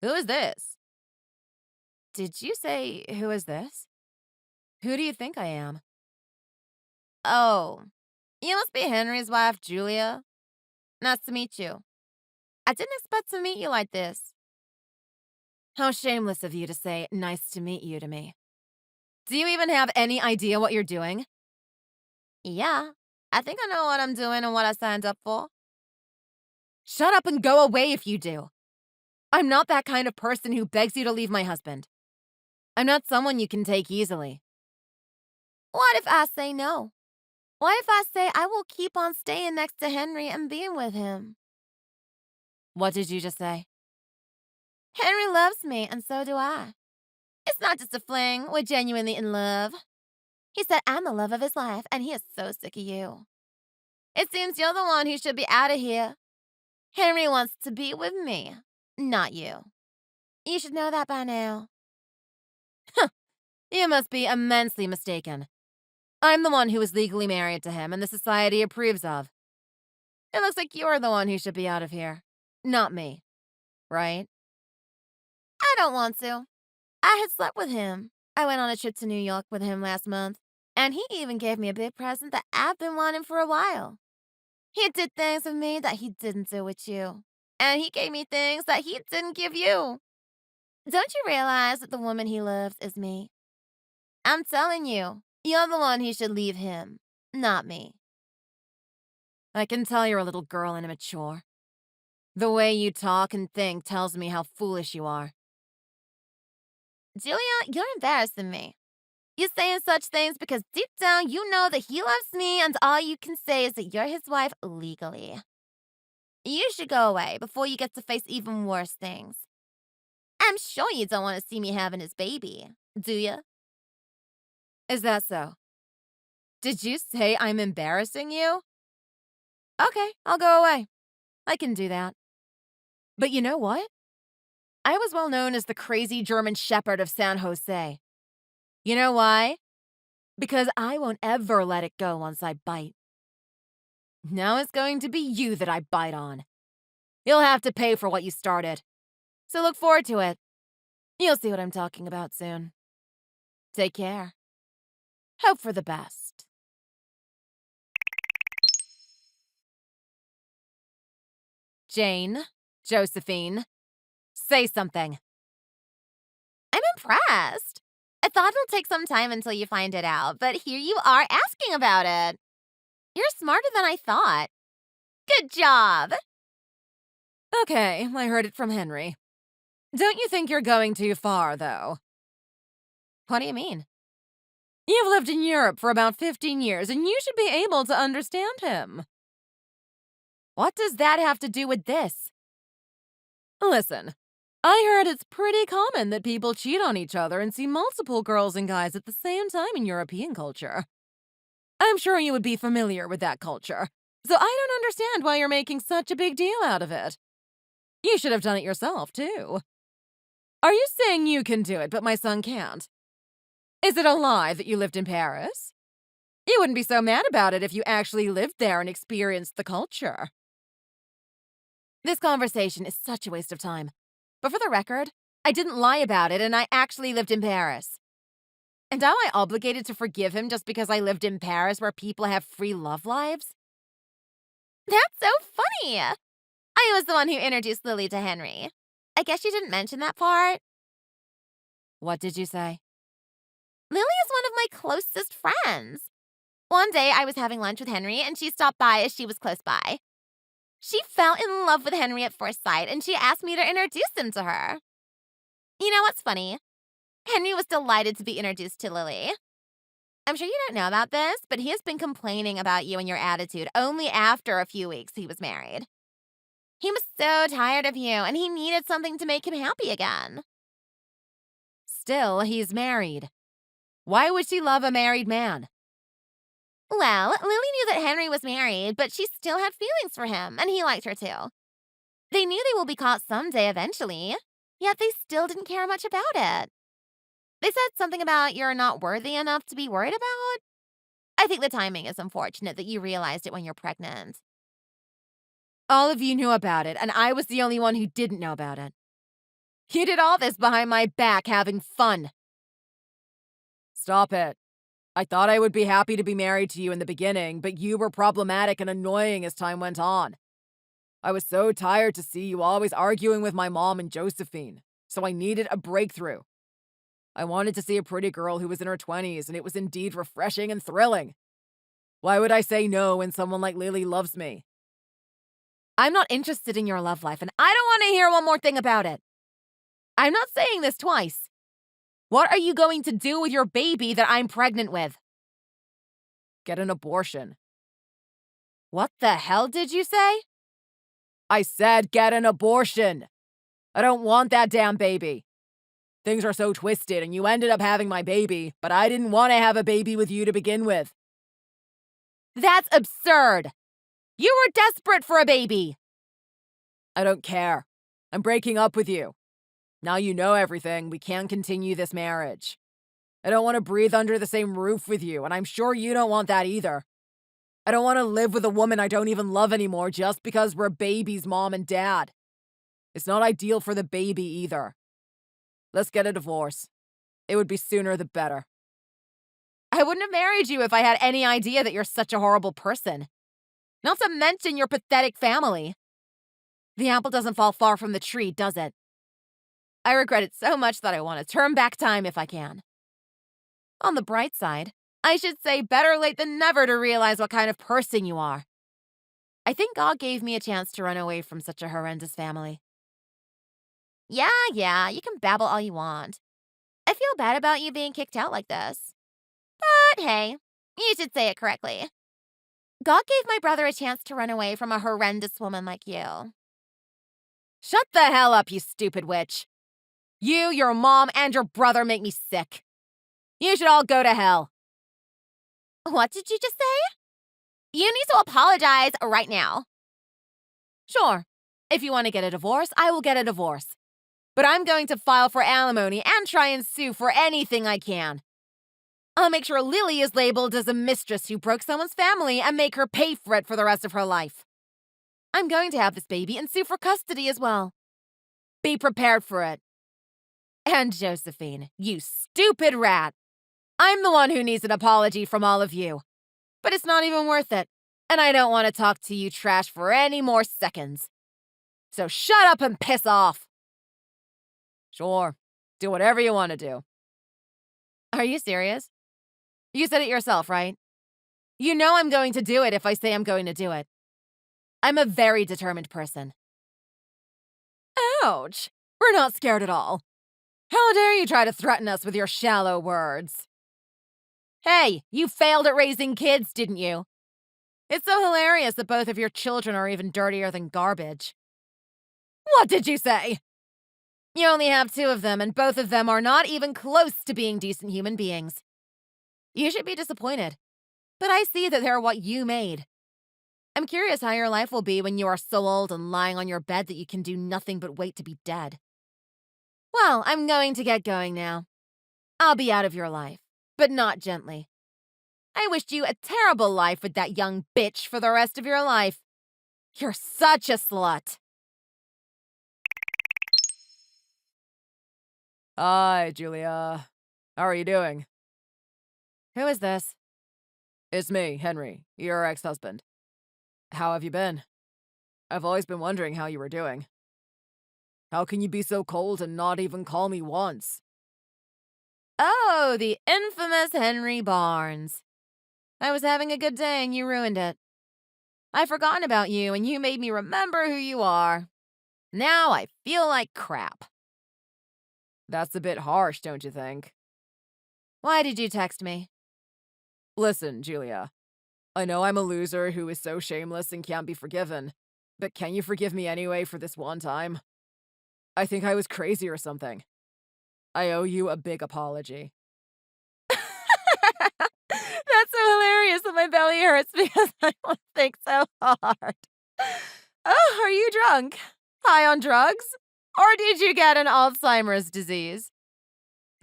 Who is this? Did you say, who is this? Who do you think I am? Oh, you must be Henry's wife, Julia. Nice to meet you. I didn't expect to meet you like this. How shameless of you to say, nice to meet you to me. Do you even have any idea what you're doing? Yeah, I think I know what I'm doing and what I signed up for. Shut up and go away if you do. I'm not that kind of person who begs you to leave my husband. I'm not someone you can take easily. What if I say no? What if I say I will keep on staying next to Henry and being with him? What did you just say? Henry loves me, and so do I. It's not just a fling, we're genuinely in love. He said I'm the love of his life, and he is so sick of you. It seems you're the one who should be out of here. Henry wants to be with me, not you. You should know that by now. You must be immensely mistaken. I'm the one who is legally married to him and the society approves of. It looks like you're the one who should be out of here, not me. Right? I don't want to. I had slept with him. I went on a trip to New York with him last month, and he even gave me a big present that I've been wanting for a while. He did things with me that he didn't do with you, and he gave me things that he didn't give you. Don't you realize that the woman he loves is me? I'm telling you, you're the one he should leave him, not me. I can tell you're a little girl and immature. The way you talk and think tells me how foolish you are. Julia, you're embarrassing me. You're saying such things because deep down you know that he loves me, and all you can say is that you're his wife legally. You should go away before you get to face even worse things. I'm sure you don't want to see me having his baby, do you? Is that so? Did you say I'm embarrassing you? Okay, I'll go away. I can do that. But you know what? I was well known as the crazy German Shepherd of San Jose. You know why? Because I won't ever let it go once I bite. Now it's going to be you that I bite on. You'll have to pay for what you started. So look forward to it. You'll see what I'm talking about soon. Take care. Hope for the best. Jane, Josephine, say something. I'm impressed. I thought it'll take some time until you find it out, but here you are asking about it. You're smarter than I thought. Good job. Okay, I heard it from Henry. Don't you think you're going too far, though? What do you mean? You've lived in Europe for about 15 years, and you should be able to understand him. What does that have to do with this? Listen, I heard it's pretty common that people cheat on each other and see multiple girls and guys at the same time in European culture. I'm sure you would be familiar with that culture, so I don't understand why you're making such a big deal out of it. You should have done it yourself, too. Are you saying you can do it, but my son can't? Is it a lie that you lived in Paris? You wouldn't be so mad about it if you actually lived there and experienced the culture. This conversation is such a waste of time. But for the record, I didn't lie about it and I actually lived in Paris. And am I obligated to forgive him just because I lived in Paris where people have free love lives? That's so funny. I was the one who introduced Lily to Henry. I guess you didn't mention that part. What did you say? Lily is one of my closest friends. One day I was having lunch with Henry and she stopped by as she was close by. She fell in love with Henry at first sight and she asked me to introduce him to her. You know what's funny? Henry was delighted to be introduced to Lily. I'm sure you don't know about this, but he has been complaining about you and your attitude only after a few weeks he was married. He was so tired of you and he needed something to make him happy again. Still, he's married. Why would she love a married man? Well, Lily knew that Henry was married, but she still had feelings for him, and he liked her too. They knew they will be caught someday eventually, yet they still didn't care much about it. They said something about you're not worthy enough to be worried about. I think the timing is unfortunate that you realized it when you're pregnant. All of you knew about it, and I was the only one who didn't know about it. You did all this behind my back having fun. Stop it. I thought I would be happy to be married to you in the beginning, but you were problematic and annoying as time went on. I was so tired to see you always arguing with my mom and Josephine, so I needed a breakthrough. I wanted to see a pretty girl who was in her 20s, and it was indeed refreshing and thrilling. Why would I say no when someone like Lily loves me? I'm not interested in your love life, and I don't want to hear one more thing about it. I'm not saying this twice. What are you going to do with your baby that I'm pregnant with? Get an abortion. What the hell did you say? I said get an abortion. I don't want that damn baby. Things are so twisted and you ended up having my baby, but I didn't want to have a baby with you to begin with. That's absurd. You were desperate for a baby. I don't care. I'm breaking up with you. Now you know everything, we can't continue this marriage. I don't want to breathe under the same roof with you, and I'm sure you don't want that either. I don't want to live with a woman I don't even love anymore just because we're baby's mom and dad. It's not ideal for the baby either. Let's get a divorce. It would be sooner the better. I wouldn't have married you if I had any idea that you're such a horrible person. Not to mention your pathetic family. The apple doesn't fall far from the tree, does it? I regret it so much that I want to turn back time if I can. On the bright side, I should say better late than never to realize what kind of person you are. I think God gave me a chance to run away from such a horrendous family. Yeah, you can babble all you want. I feel bad about you being kicked out like this. But hey, you should say it correctly. God gave my brother a chance to run away from a horrendous woman like you. Shut the hell up, you stupid witch. You, your mom, and your brother make me sick. You should all go to hell. What did you just say? You need to apologize right now. Sure, if you want to get a divorce, I will get a divorce. But I'm going to file for alimony and try and sue for anything I can. I'll make sure Lily is labeled as a mistress who broke someone's family and make her pay for it for the rest of her life. I'm going to have this baby and sue for custody as well. Be prepared for it. And Josephine, you stupid rat. I'm the one who needs an apology from all of you. But it's not even worth it. And I don't want to talk to you trash for any more seconds. So shut up and piss off. Sure. Do whatever you want to do. Are you serious? You said it yourself, right? You know I'm going to do it if I say I'm going to do it. I'm a very determined person. Ouch! We're not scared at all. How dare you try to threaten us with your shallow words? Hey, you failed at raising kids, didn't you? It's so hilarious that both of your children are even dirtier than garbage. What did you say? You only have 2 of them, and both of them are not even close to being decent human beings. You should be disappointed, but I see that they're what you made. I'm curious how your life will be when you are so old and lying on your bed that you can do nothing but wait to be dead. Well, I'm going to get going now. I'll be out of your life, but not gently. I wished you a terrible life with that young bitch for the rest of your life. You're such a slut. Hi, Julia. How are you doing? Who is this? It's me, Henry, your ex-husband. How have you been? I've always been wondering how you were doing. How can you be so cold and not even call me once? Oh, the infamous Henry Barnes. I was having a good day and you ruined it. I've forgotten about you and you made me remember who you are. Now I feel like crap. That's a bit harsh, don't you think? Why did you text me? Listen, Julia. I know I'm a loser who is so shameless and can't be forgiven, but can you forgive me anyway for this one time? I think I was crazy or something. I owe you a big apology. That's so hilarious that my belly hurts because I want to think so hard. Oh, are you drunk? High on drugs? Or did you get an Alzheimer's disease?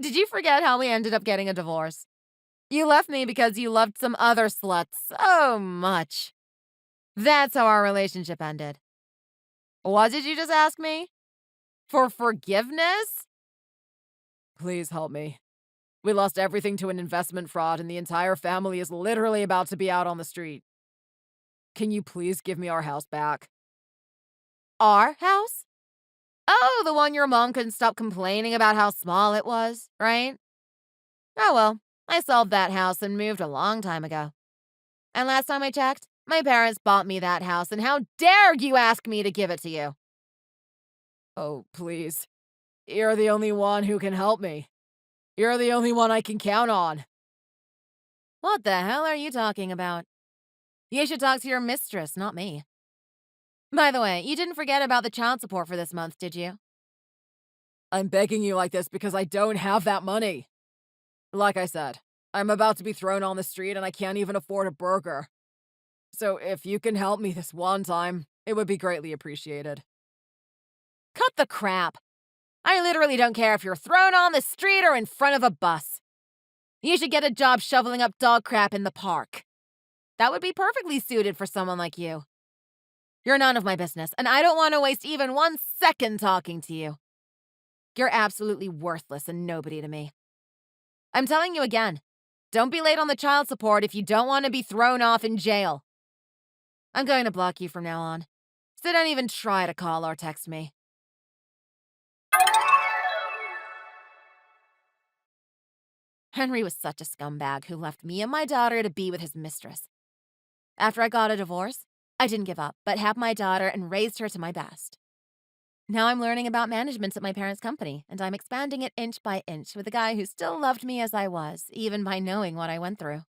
Did you forget how we ended up getting a divorce? You left me because you loved some other slut so much. That's how our relationship ended. What did you just ask me? For forgiveness? Please help me. We lost everything to an investment fraud and the entire family is literally about to be out on the street. Can you please give me our house back? Our house? Oh, the one your mom couldn't stop complaining about how small it was, right? Oh well, I sold that house and moved a long time ago. And last time I checked, my parents bought me that house, and how dare you ask me to give it to you? Oh, please. You're the only one who can help me. You're the only one I can count on. What the hell are you talking about? You should talk to your mistress, not me. By the way, you didn't forget about the child support for this month, did you? I'm begging you like this because I don't have that money. Like I said, I'm about to be thrown on the street and I can't even afford a burger. So if you can help me this one time, it would be greatly appreciated. Cut the crap. I literally don't care if you're thrown on the street or in front of a bus. You should get a job shoveling up dog crap in the park. That would be perfectly suited for someone like you. You're none of my business, and I don't want to waste even 1 second talking to you. You're absolutely worthless and nobody to me. I'm telling you again, don't be late on the child support if you don't want to be thrown off in jail. I'm going to block you from now on, so don't even try to call or text me. Henry was such a scumbag who left me and my daughter to be with his mistress. After I got a divorce, I didn't give up, but had my daughter and raised her to my best. Now I'm learning about management at my parents' company, and I'm expanding it inch by inch with a guy who still loved me as I was, even by knowing what I went through.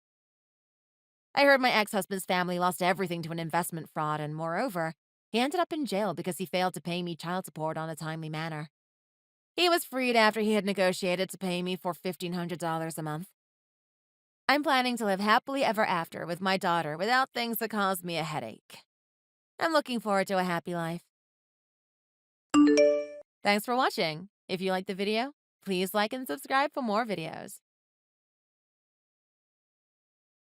I heard my ex-husband's family lost everything to an investment fraud, and moreover, he ended up in jail because he failed to pay me child support on a timely manner. He was freed after he had negotiated to pay me for $1,500 a month. I'm planning to live happily ever after with my daughter without things that cause me a headache. I'm looking forward to a happy life. Thanks for watching. If you liked the video, please like and subscribe for more videos.